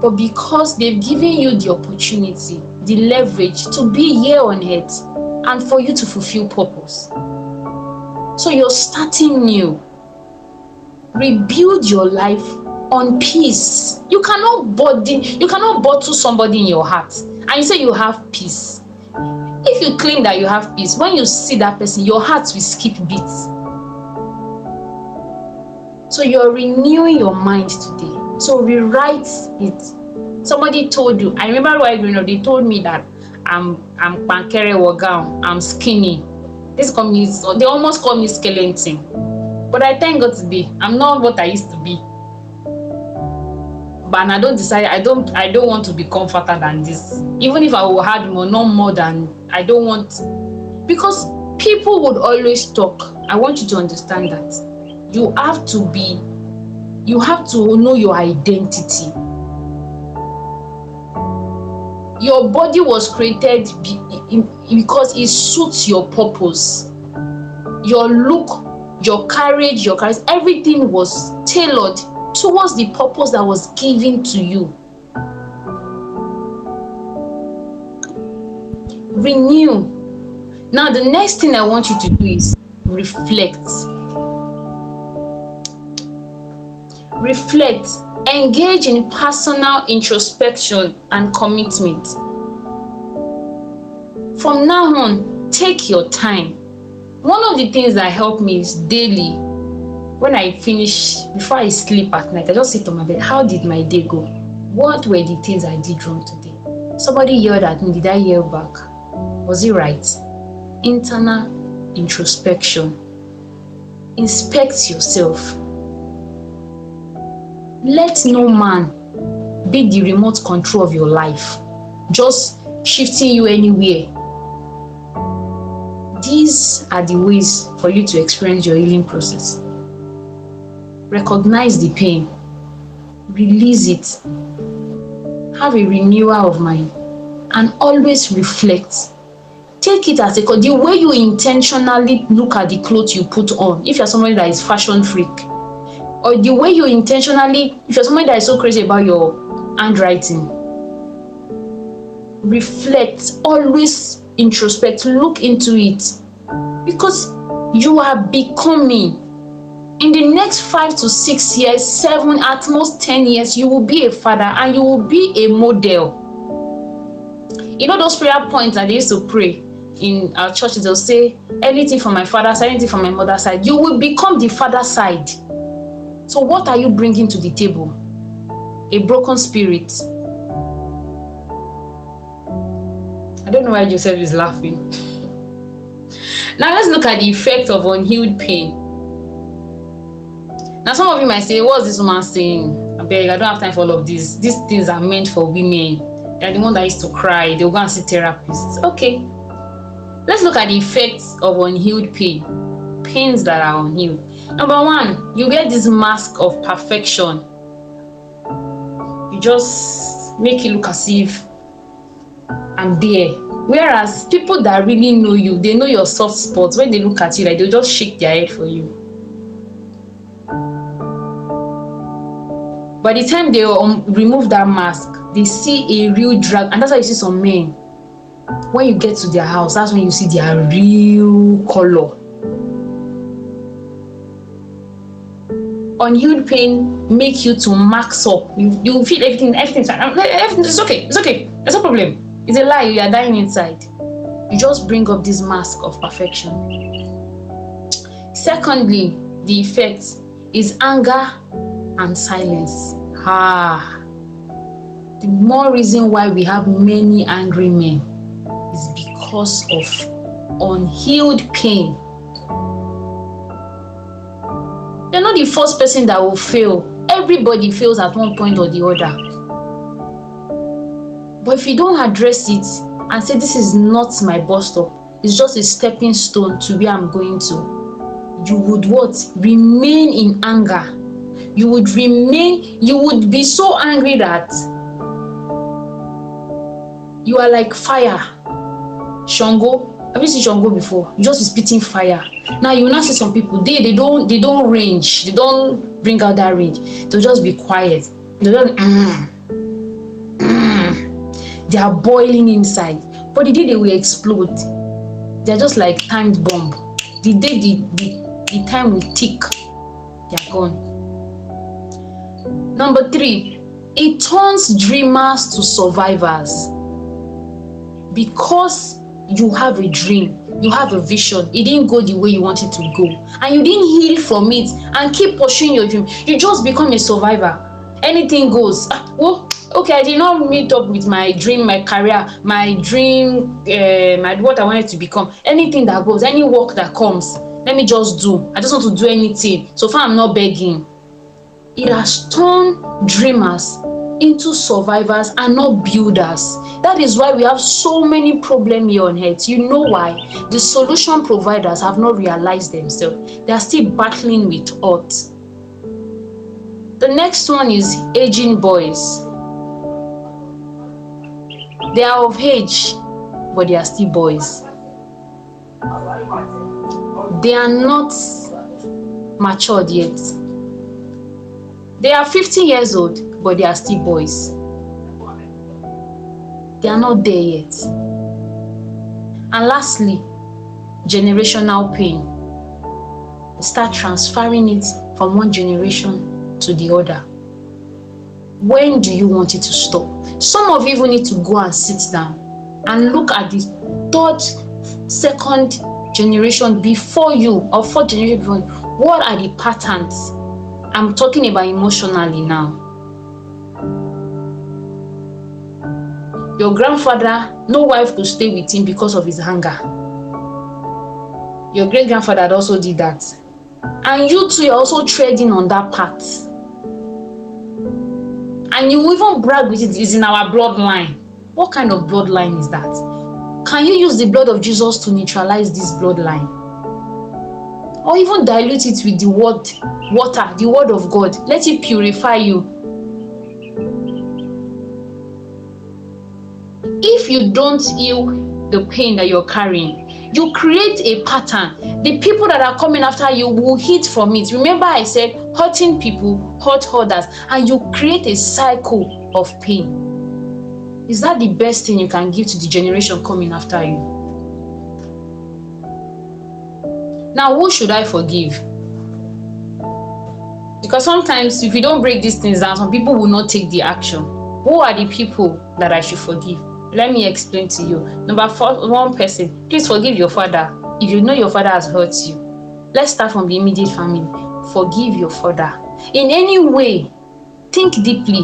but because they've given you the opportunity, the leverage to be here on earth and for you to fulfill purpose. So you're starting new. Rebuild your life on peace. You cannot bottle somebody in your heart and you say you have peace. If you claim that you have peace, when you see that person, your heart will skip beats. So you're renewing your mind today. So rewrite it. Somebody told you, I remember while growing up, they told me that I'm pankere wagam, I'm skinny. They almost call me skeleton. But I thank God today, I'm not what I used to be. But I don't want to become fatter than this. Even if I will have more, not more than, I don't want. Because people would always talk. I want you to understand that. You have to know your identity. Your body was created because it suits your purpose. Your look, your courage, everything was tailored towards the purpose that was given to you. Renew. Now, the next thing I want you to do is reflect. Reflect. Engage in personal introspection and commitment. From now on, take your time. One of the things that helped me is daily, when I finish, before I sleep at night, I just sit on my bed. How did my day go? What were the things I did wrong today? Somebody yelled at me. Did I yell back? Was it right? Internal introspection. Inspect yourself. Let no man be the remote control of your life, just shifting you anywhere. These are the ways for you to experience your healing process. Recognize the pain, release it, have a renewal of mind, and always reflect. Take it as the way you intentionally look at the clothes you put on. If you're somebody that is fashion freak, or the way you intentionally, if you're somebody that is so crazy about your handwriting, reflect, always introspect, look into it, because you are becoming. In the next 5 to 6 years, 7, at most 10 years, you will be a father and you will be a model. You know those prayer points that they used to pray in our churches, they'll say, anything from my father's side, anything from my mother's side. You will become the father side. So what are you bringing to the table? A broken spirit. I don't know why Joseph is laughing. Now let's look at the effect of unhealed pain. Now some of you might say, what's this woman saying? I beg, I don't have time for all of this. These things are meant for women. They're the ones that used to cry. They'll go and see therapists. Okay. Let's look at the effects of unhealed pain. Pains that are unhealed. Number one, you wear this mask of perfection. You just make it look as if I'm there. Whereas people that really know you, they know your soft spots. When they look at you, like they'll just shake their head for you. By the time they remove that mask, they see a real drag, and that's why you see some men. When you get to their house, that's when you see their real color. Unhealed pain make you to max up. You feel everything's okay. It's okay. There's no problem. It's a lie. You are dying inside. You just bring up this mask of perfection. Secondly, the effect is anger and silence. The more reason why we have many angry men is because of unhealed pain. You're not the first person that will fail. Everybody fails at one point or the other. But if you don't address it and say, this is not my bus stop, it's just a stepping stone to where I'm going to, you would what? Remain in anger. You would be so angry that you are like fire. Shango. Have you seen Shango before? You just be spitting fire. Now you will not see some people, they don't range, they don't bring out that range. They'll just be quiet. They don't they are boiling inside. But the day they will explode, they're just like timed bomb. The day the time will tick, they're gone. Number 3, it turns dreamers to survivors. Because you have a dream, you have a vision, it didn't go the way you wanted to go, and you didn't heal from it and keep pursuing your dream, you just become a survivor. Anything goes. Okay, I did not meet up with my dream, my career, my dream, what I wanted to become. Anything that goes, any work that comes, let me just do. I just want to do anything. So far, I'm not begging. It has turned dreamers into survivors and not builders. That is why we have so many problems here on earth. You know why? The solution providers have not realized themselves. They are still battling with odds. The next one is aging boys. They are of age, but they are still boys. They are not matured yet. They are 50 years old, but they are still boys. They are not there yet. And lastly, generational pain. Start transferring it from one generation to the other. When do you want it to stop? Some of you even need to go and sit down and look at the third, second generation before you, or fourth generation before you. What are the patterns? I'm talking about emotionally now. Your grandfather, no wife could stay with him because of his anger. Your great-grandfather also did that. And you too are also treading on that path. And you even brag with it, it's in our bloodline. What kind of bloodline is that? Can you use the blood of Jesus to neutralize this bloodline? Or even dilute it with the water, the word of God. Let it purify you. If you don't heal the pain that you're carrying, you create a pattern. The people that are coming after you will hit from it. Remember I said hurting people hurt others, and you create a cycle of pain. Is that the best thing you can give to the generation coming after you? Now, who should I forgive? Because sometimes if you don't break these things down, some people will not take the action. Who are the people that I should forgive? Let me explain to you. Number 1 person, please forgive your father. If you know your father has hurt you, let's start from the immediate family. Forgive your father. In any way, think deeply.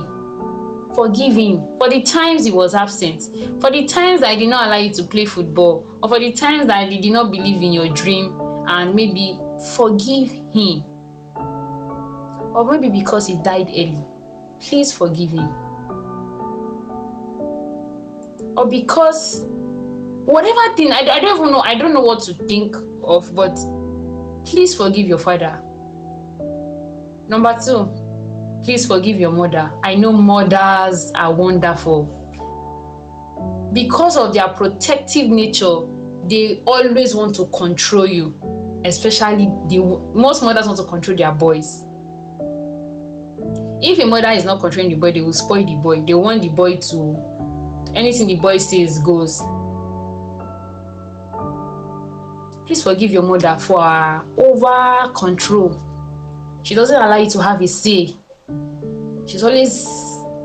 Forgive him for the times he was absent, for the times that I did not allow you to play football, or for the times that I did not believe in your dream, and maybe forgive him. Or maybe because he died early, please forgive him. Or because whatever thing, I don't even know, I don't know what to think of, but please forgive your father. Number 2, please forgive your mother. I know mothers are wonderful. Because of their protective nature, they always want to control you. Especially most mothers want to control their boys. If a mother is not controlling the boy, they will spoil the boy. They want the boy to, anything the boy says goes. Please forgive your mother for her over control. She doesn't allow you to have a say. She's always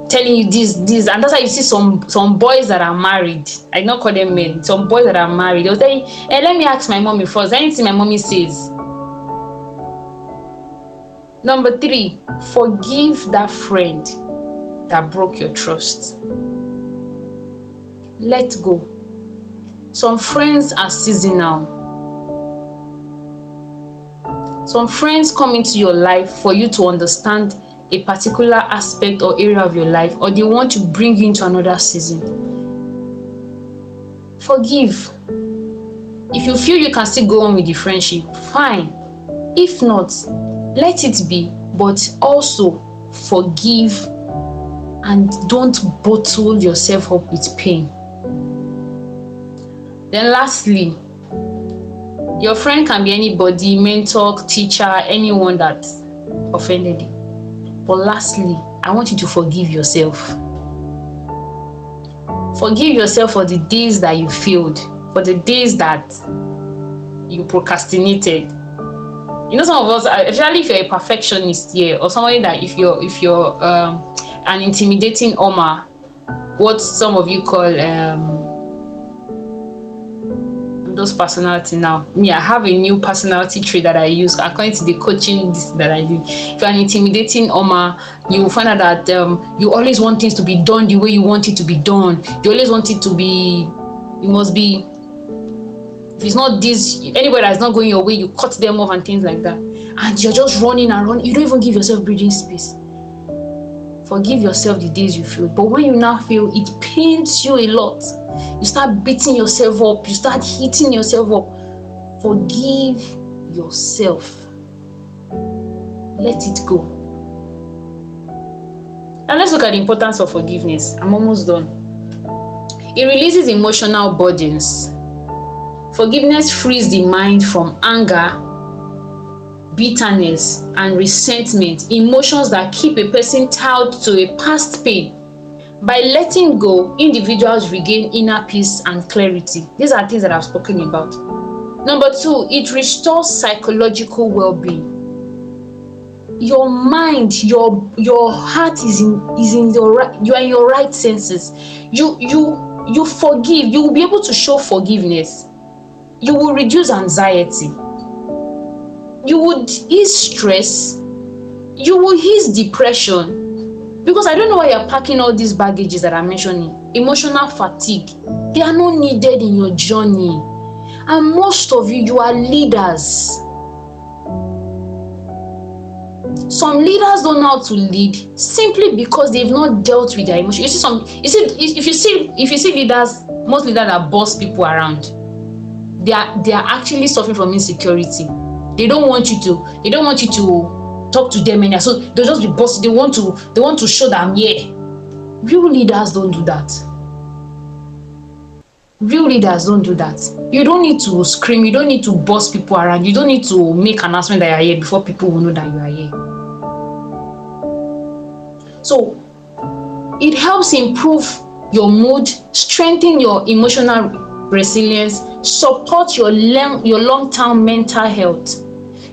telling you this, and that's why you see some boys that are married. I don't call them men. Some boys that are married, they'll tell you, hey, let me ask my mommy first. Anything my mommy says. Number 3, forgive that friend that broke your trust. Let go. Some friends are seasonal. Some friends come into your life for you to understand a particular aspect or area of your life, or they want to bring you into another season. Forgive. If you feel you can still go on with the friendship, fine. If not, let it be, but also forgive and don't bottle yourself up with pain. Then lastly, your friend can be anybody, mentor, teacher, anyone that offended you. But lastly, I want you to forgive yourself. Forgive yourself for the days that you failed, for the days that you procrastinated. You know, some of us, especially if you're a perfectionist here, or somebody that if you're an intimidating Oma, what some of you call those personality now. Me, I have a new personality trait that I use according to the coaching that I do. If you're an intimidating Oma, you will find out that you always want things to be done the way you want it to be done. You always want it to be, you must be, if it's not this, anybody that's not going your way, you cut them off and things like that. And you're just running and running. You don't even give yourself breathing space. Forgive yourself the days you failed. But when you now fail, it pains you a lot. You start beating yourself up. You start hitting yourself up. Forgive yourself. Let it go. Now let's look at the importance of forgiveness. I'm almost done. It releases emotional burdens. Forgiveness frees the mind from anger, bitterness, and resentment, emotions that keep a person tied to a past pain. By letting go, individuals regain inner peace and clarity. These are things that I've spoken about. Number 2, it restores psychological well-being. Your mind, your heart is in your right, you are in your right senses. You forgive. You will be able to show forgiveness. You will reduce anxiety. You would ease stress. You will ease depression. Because I don't know why you're packing all these baggages that I'm mentioning. Emotional fatigue. They are not needed in your journey. And most of you are leaders. Some leaders don't know how to lead simply because they've not dealt with their emotions. If you see leaders, most leaders are boss people around. They are actually suffering from insecurity. They don't want you to talk to them anymore. So they'll just be bossy. They want to show that I'm here. Real leaders don't do that. Real leaders don't do that. You don't need to scream. You don't need to boss people around. You don't need to make an announcement that you're here before people will know that you are here. So it helps improve your mood, strengthen your emotional resilience, support your long-term mental health.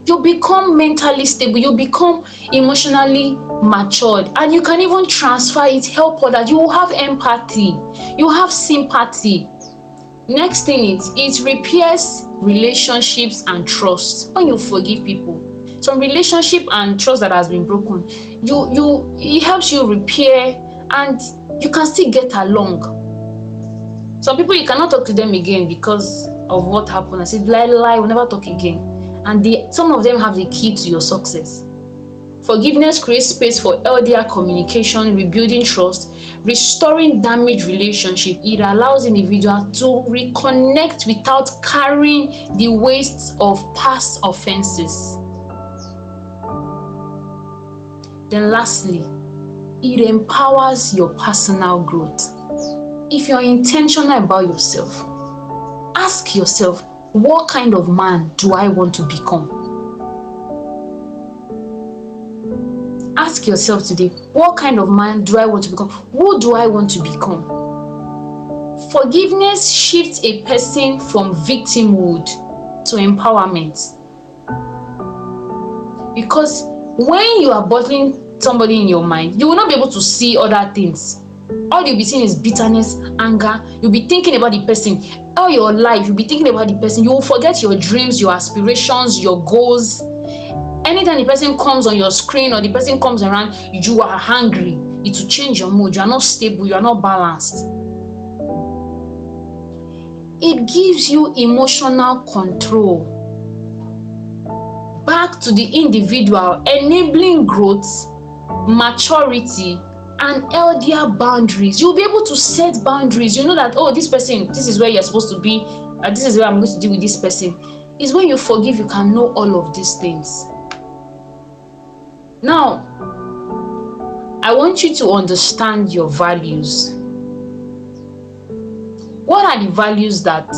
You become mentally stable, you become emotionally matured, and you can even transfer it, help others. You will have empathy, you have sympathy. Next thing is, it repairs relationships and trust. When you forgive people, some relationship and trust that has been broken, it helps you repair, and you can still get along. Some people, you cannot talk to them again because of what happened. I said, lie, we'll never talk again. And some of them have the key to your success. Forgiveness creates space for healthier communication, rebuilding trust, restoring damaged relationship. It allows individuals to reconnect without carrying the weight of past offenses. Then lastly, it empowers your personal growth. If you're intentional about yourself, ask yourself, what kind of man do I want to become? ask yourself today, what kind of man do I want to become? Who do I want to become? Forgiveness shifts a person from victimhood to empowerment. Because when you are bottling somebody in your mind, you will not be able to see other things. All you'll be seeing is bitterness, anger. You'll be thinking about the person. All your life, you'll be thinking about the person. You will forget your dreams, your aspirations, your goals. Anytime the person comes on your screen or the person comes around, you are hungry. It will change your mood. You are not stable. You are not balanced. It gives you emotional control back to the individual, enabling growth, maturity, and healthier boundaries. You'll be able to set boundaries. You know that, oh, this person, this is where you're supposed to be, and this is where I'm going to deal with this person. It's when you forgive, you can know all of these things. Now, I want you to understand your values. What are the values that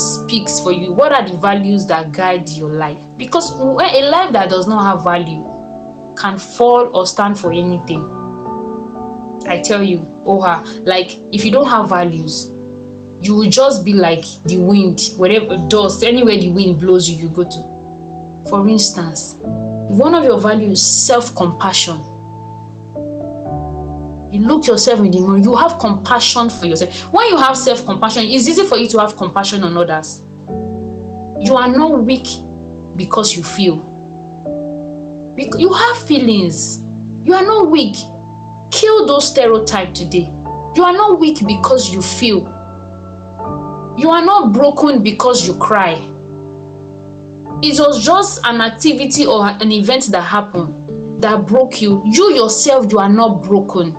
speaks for you? What are the values that guide your life? Because a life that does not have value can fall or stand for anything. I tell you, like if you don't have values, you will just be like the wind, wherever dust, anywhere the wind blows you, you go to. For instance, one of your values is self-compassion. You look yourself in the mirror, you have compassion for yourself. When you have self-compassion, it's easy for you to have compassion on others. You are not weak because you feel. You have feelings. You are not weak. Kill those stereotypes today. You are not weak because you feel. You are not broken because you cry. It was just an activity or an event that happened that broke you. You yourself, you are not broken.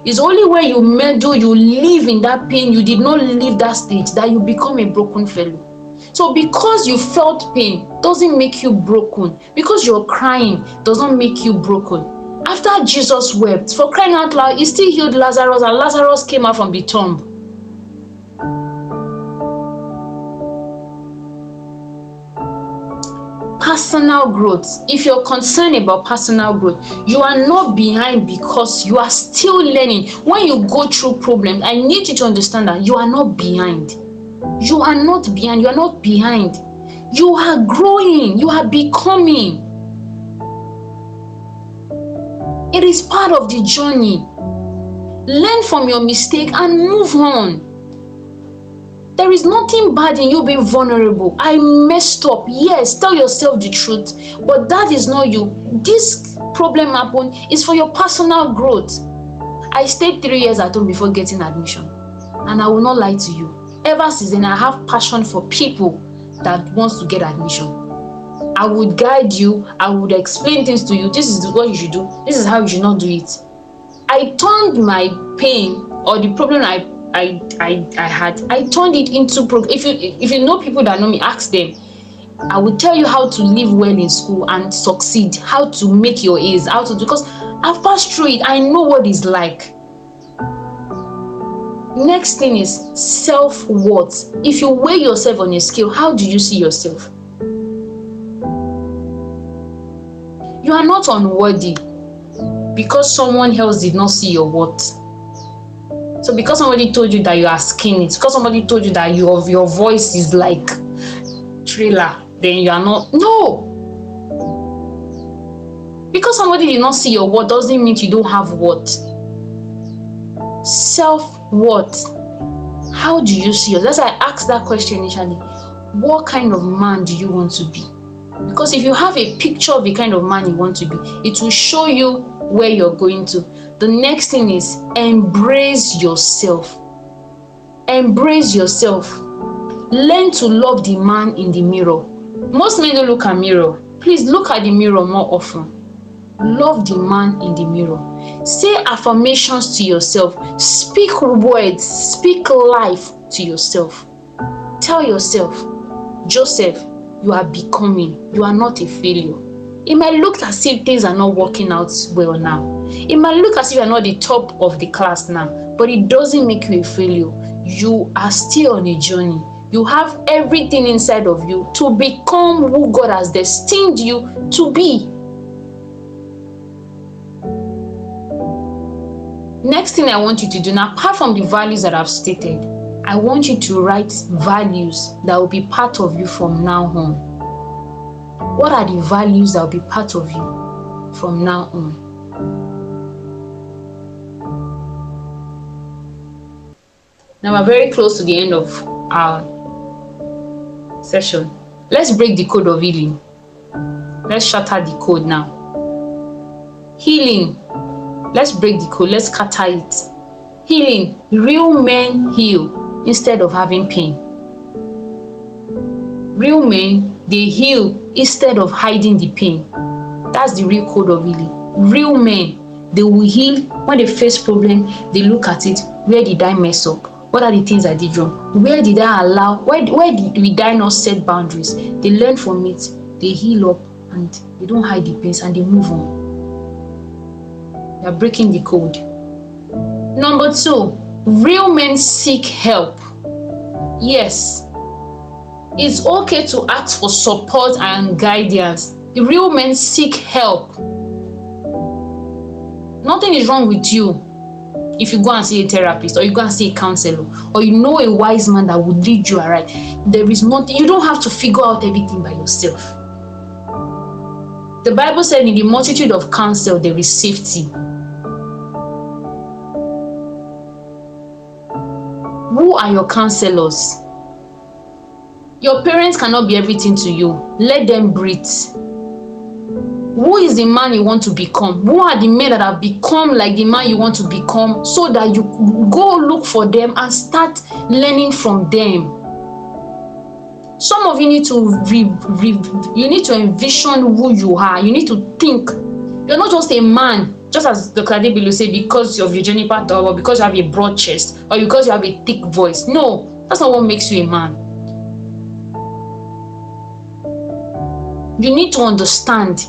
It's only when you meddle, you live in that pain, you did not leave that stage, that you become a broken fellow. So because you felt pain doesn't make you broken. Because you're crying does not make you broken. After Jesus wept, for crying out loud, he still healed Lazarus, and Lazarus came out from the tomb. Personal growth. If you're concerned about personal growth, you are not behind because you are still learning. When you go through problems, I need you to understand that you are not behind. You are not behind. You are not behind. You are growing. You are becoming. It is part of the journey. Learn from your mistake and move on. There is nothing bad in you being vulnerable. I messed up. Yes, tell yourself the truth. But that is not you. This problem happened is for your personal growth. I stayed 3 years at home before getting admission. And I will not lie to you. Ever since then, I have passion for people that wants to get admission. I would guide you. I would explain things to you. This is what you should do. This is how you should not do it. I turned my pain or the problem I had, I turned it into if you know people that know me, ask them. I will tell you how to live well in school and succeed, how to make your A's, because I've passed through it. I know what it's like. Next thing is self-worth. If you weigh yourself on a scale, how do you see yourself? You are not unworthy because someone else did not see your worth. So because somebody told you that you are skinny, because somebody told you that your voice is like trailer, then you are not. No. Because somebody did not see your worth doesn't mean you don't have worth. Self-worth. How do you see yourself? That's why I asked that question initially. What kind of man do you want to be? Because if you have a picture of the kind of man you want to be, it will show you where you're going to. The next thing is embrace yourself. Embrace yourself. Learn to love the man in the mirror. Most men don't look at mirror. Please look at the mirror more often. Love the man in the mirror. Say affirmations to yourself. Speak words. Speak life to yourself. Tell yourself, Joseph, you are becoming. You are not a failure. It might look as if things are not working out well now. It might look as if you are not the top of the class now, but it doesn't make you a failure. You are still on a journey. You have everything inside of you to become who God has destined you to be. Next thing I want you to do now, apart from the values that I've stated, I want you to write values that will be part of you from now on. What are the values that will be part of you from now on? Now we're very close to the end of our session. Let's break the code of healing. Let's shatter the code now. Healing. Let's break the code. Let's scatter it. Healing. Real men heal instead of having pain. Real men, they heal instead of hiding the pain. That's the real code of healing. Real men, they will heal when they face problem. They look at it. Where did I mess up? What are the things I did wrong? Where did I allow? Where did I not set boundaries? They learn from it. They heal up and they don't hide the pains and they move on. They are breaking the code. Number 2, real men seek help. Yes, it's okay to ask for support and guidance. The real men seek help. Nothing is wrong with you if you go and see a therapist or you go and see a counselor or you know a wise man that would lead you aright. There is nothing, you don't have to figure out everything by yourself. The Bible said in the multitude of counsel there is safety. Who are your counselors? Your parents cannot be everything to you. Let them breathe. Who is the man you want to become? Who are the men that have become like the man you want to become, so that you go look for them and start learning from them? Some of you need to you need to envision who you are. You need to think. You're not just a man, just as Dr. Adebilo said, because of your genital tower, or because you have a broad chest, or because you have a thick voice. No, that's not what makes you a man. You need to understand,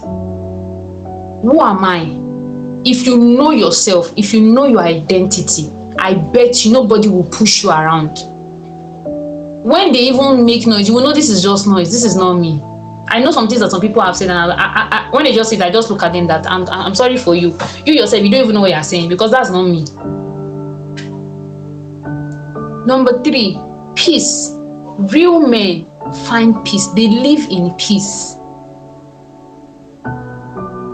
who am I? If you know yourself, if you know your identity, I bet you nobody will push you around. When they even make noise, you will know this is just noise. This is not me. I know some things that some people have said, and when they just say that, I just look at them that I'm sorry for you. You yourself, you don't even know what you're saying, because that's not me. Number 3, peace. Real men find peace. They live in peace.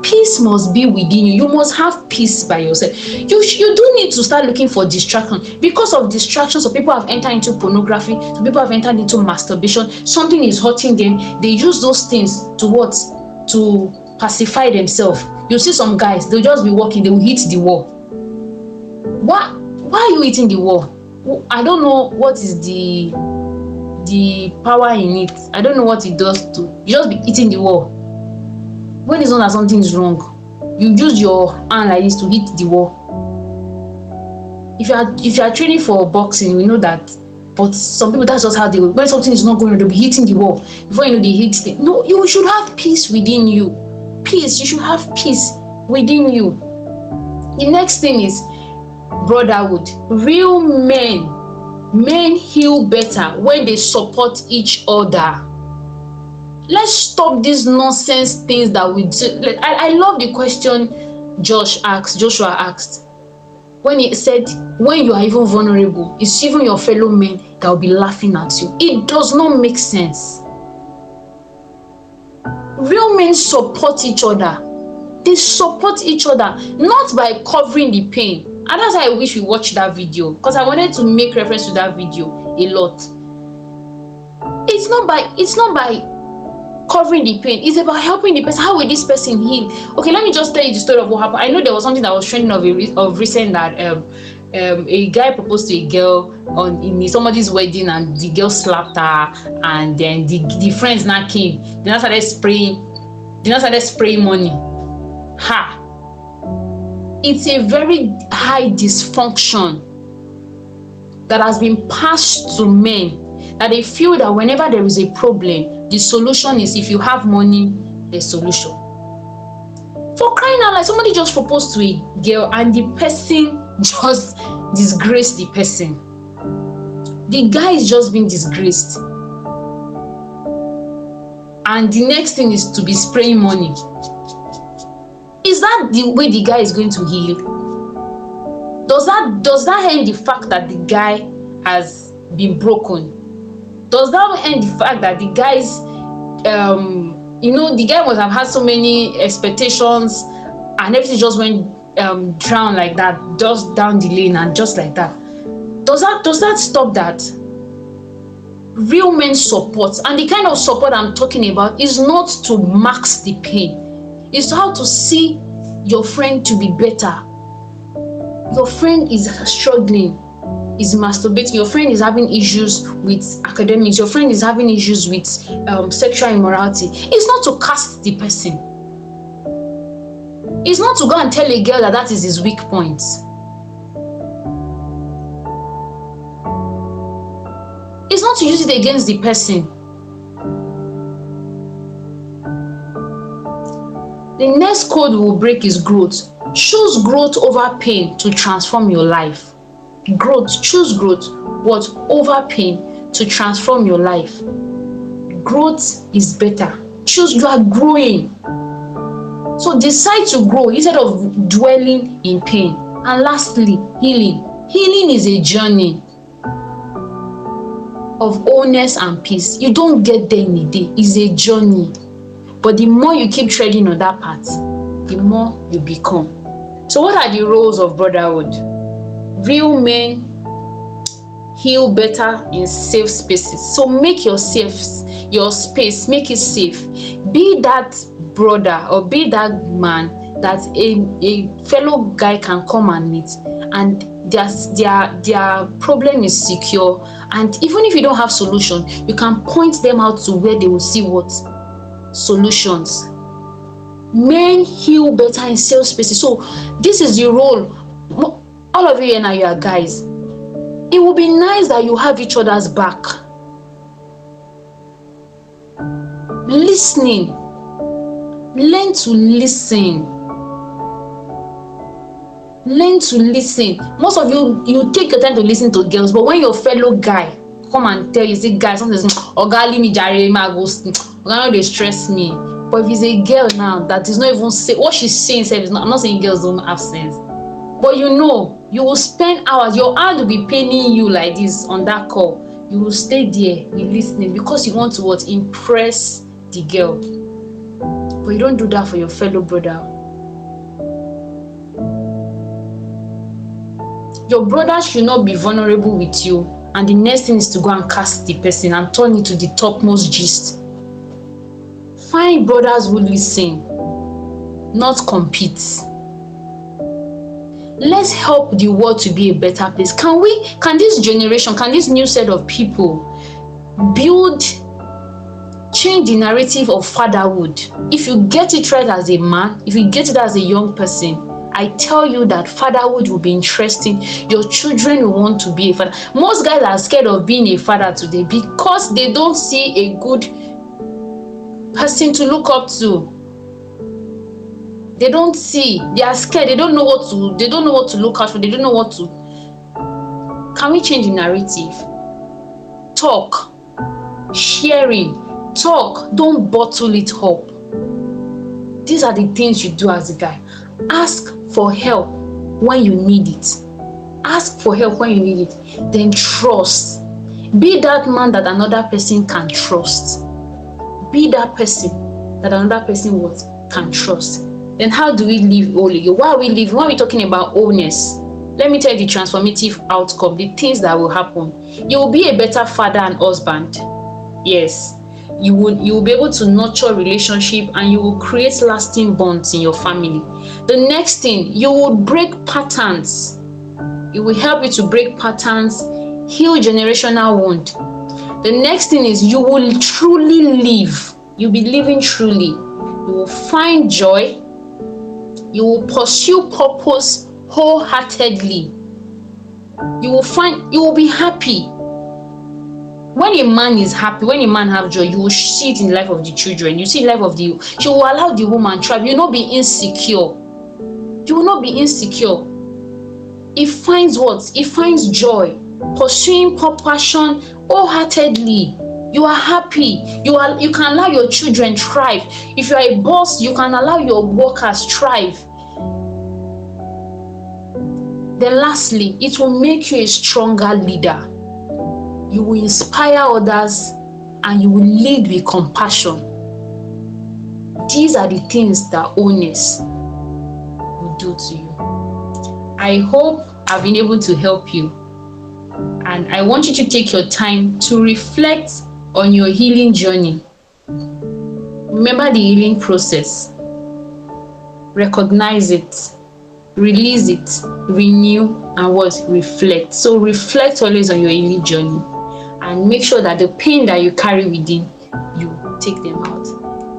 Peace must be within you. You must have peace by yourself. You do need to start looking for distraction. Because of distractions, some people have entered into pornography, some people have entered into masturbation. Something is hurting them. They use those things to what? To pacify themselves. You see some guys, they'll just be walking, they will hit the wall. Why are you hitting the wall? I don't know what is the power in it. I don't know what it does to you. Just be hitting the wall. When it's not that something is wrong, you use your hand like this to hit the wall. If you are training for boxing, we know that. But some people, that's just how they will. When something is not going on, they'll be hitting the wall. Before you know, they hit it. No, you should have peace within you. Peace. You should have peace within you. The next thing is brotherhood. Real men heal better when they support each other. Let's stop these nonsense things that we do. I love the question Joshua asked. When he said, when you are even vulnerable, it's even your fellow men that will be laughing at you. It does not make sense. Real men support each other. They support each other, not by covering the pain. And that's why I wish we watched that video, because I wanted to make reference to that video a lot. It's not by covering the pain. It's about helping the person. How will this person heal? Okay, let me just tell you the story of what happened. I know there was something that was trending of recent that a guy proposed to a girl in somebody's wedding, and the girl slapped her, and then the friends now came. They now started spraying money. Ha! It's a very high dysfunction that has been passed to men, that they feel that whenever there is a problem, the solution is if you have money, the solution. For crying out loud, somebody just proposed to a girl and the person just disgraced the person. The guy is just being disgraced. And the next thing is to be spraying money. Is that the way the guy is going to heal? that end the fact that the guy has been broken? Does that end the fact that the guy's the guy must have had so many expectations and everything just went drown like that, just down the lane and just like that? Does that stop that? Real men support, and the kind of support I'm talking about is not to mask the pain. It's how to see your friend to be better. Your friend is struggling, is masturbating, your friend is having issues with academics, your friend is having issues with sexual immorality. It's not to cast the person. It's not to go and tell a girl that is his weak point. It's not to use it against the person. The next code we will break is growth. Choose growth over pain to transform your life. Choose growth, but over pain to transform your life. Growth is better. You are growing. So decide to grow instead of dwelling in pain. And lastly, healing. Healing is a journey of wholeness and peace. You don't get there in a day. It's a journey. But the more you keep treading on that path, the more you become. So what are the roles of brotherhood? Real men heal better in safe spaces. So make your space, make it safe. Be that brother or be that man that a fellow guy can come and meet, and their problem is secure. And even if you don't have solution, you can point them out to where they will see what solutions. Men heal better in safe spaces. So this is the role. All of you and you are guys. It will be nice that you have each other's back. Listening. Learn to listen. Learn to listen. Most of you take your time to listen to girls, but when your fellow guy come and tell you, say, guys, something, oga leave me jare, oga they stress me. But if it's a girl now that is not even say what she's saying, I'm not saying girls don't have sense, but you will spend hours, your hand will be paining you like this on that call. You will stay there, be listening, because you want to impress the girl. But you don't do that for your fellow brother. Your brother should not be vulnerable with you, and the next thing is to go and cast the person and turn it to the topmost gist. Find brothers who listen, not compete. Let's help the world to be a better place. Can this generation, can this new set of people change the narrative of fatherhood? If you get it right as a man, if you get it as a young person, I tell you that fatherhood will be interesting. Your children will want to be a father. Most guys are scared of being a father today because they don't see a good person to look up to. They don't see. They are scared. They don't know what to look out for. They don't know what to. Can we change the narrative? Talk. Sharing. Talk. Don't bottle it up. These are the things you do as a guy. Ask for help when you need it. Ask for help when you need it. Then trust. Be that man that another person can trust. Be that person that another person can trust. Then how do we live holy? Why are we living? Why are we talking about wholeness? Let me tell you the transformative outcome, the things that will happen. You will be a better father and husband. Yes. You will be able to nurture relationship, and you will create lasting bonds in your family. The next thing, you will break patterns. It will help you to break patterns, heal generational wound. The next thing is you will truly live. You'll be living truly. You will find joy. You will pursue purpose wholeheartedly. You will be happy. When a man is happy, when a man have joy, you will see it in the life of the children. You see the life of you will allow the woman thrive. You will not be insecure. You will not be insecure. It finds what? It finds joy. Pursuing passion wholeheartedly. You are happy. You can allow your children thrive. If you are a boss, you can allow your workers thrive. Then lastly, it will make you a stronger leader. You will inspire others and you will lead with compassion. These are the things that wholeness will do to you. I hope I've been able to help you. And I want you to take your time to reflect on your healing journey. Remember the healing process. Recognize it, release it, renew, and what? Reflect. So reflect always on your healing journey and make sure that the pain that you carry within, you take them out.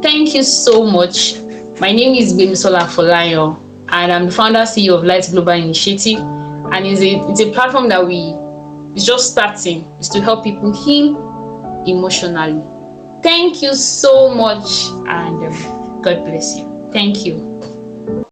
Thank you so much. My name is Gbemisola Afolayan, and I'm the founder CEO of Light Global Initiative. And it's a platform that it's just starting. It's to help people heal emotionally. Thank you so much, and God bless you. Thank you.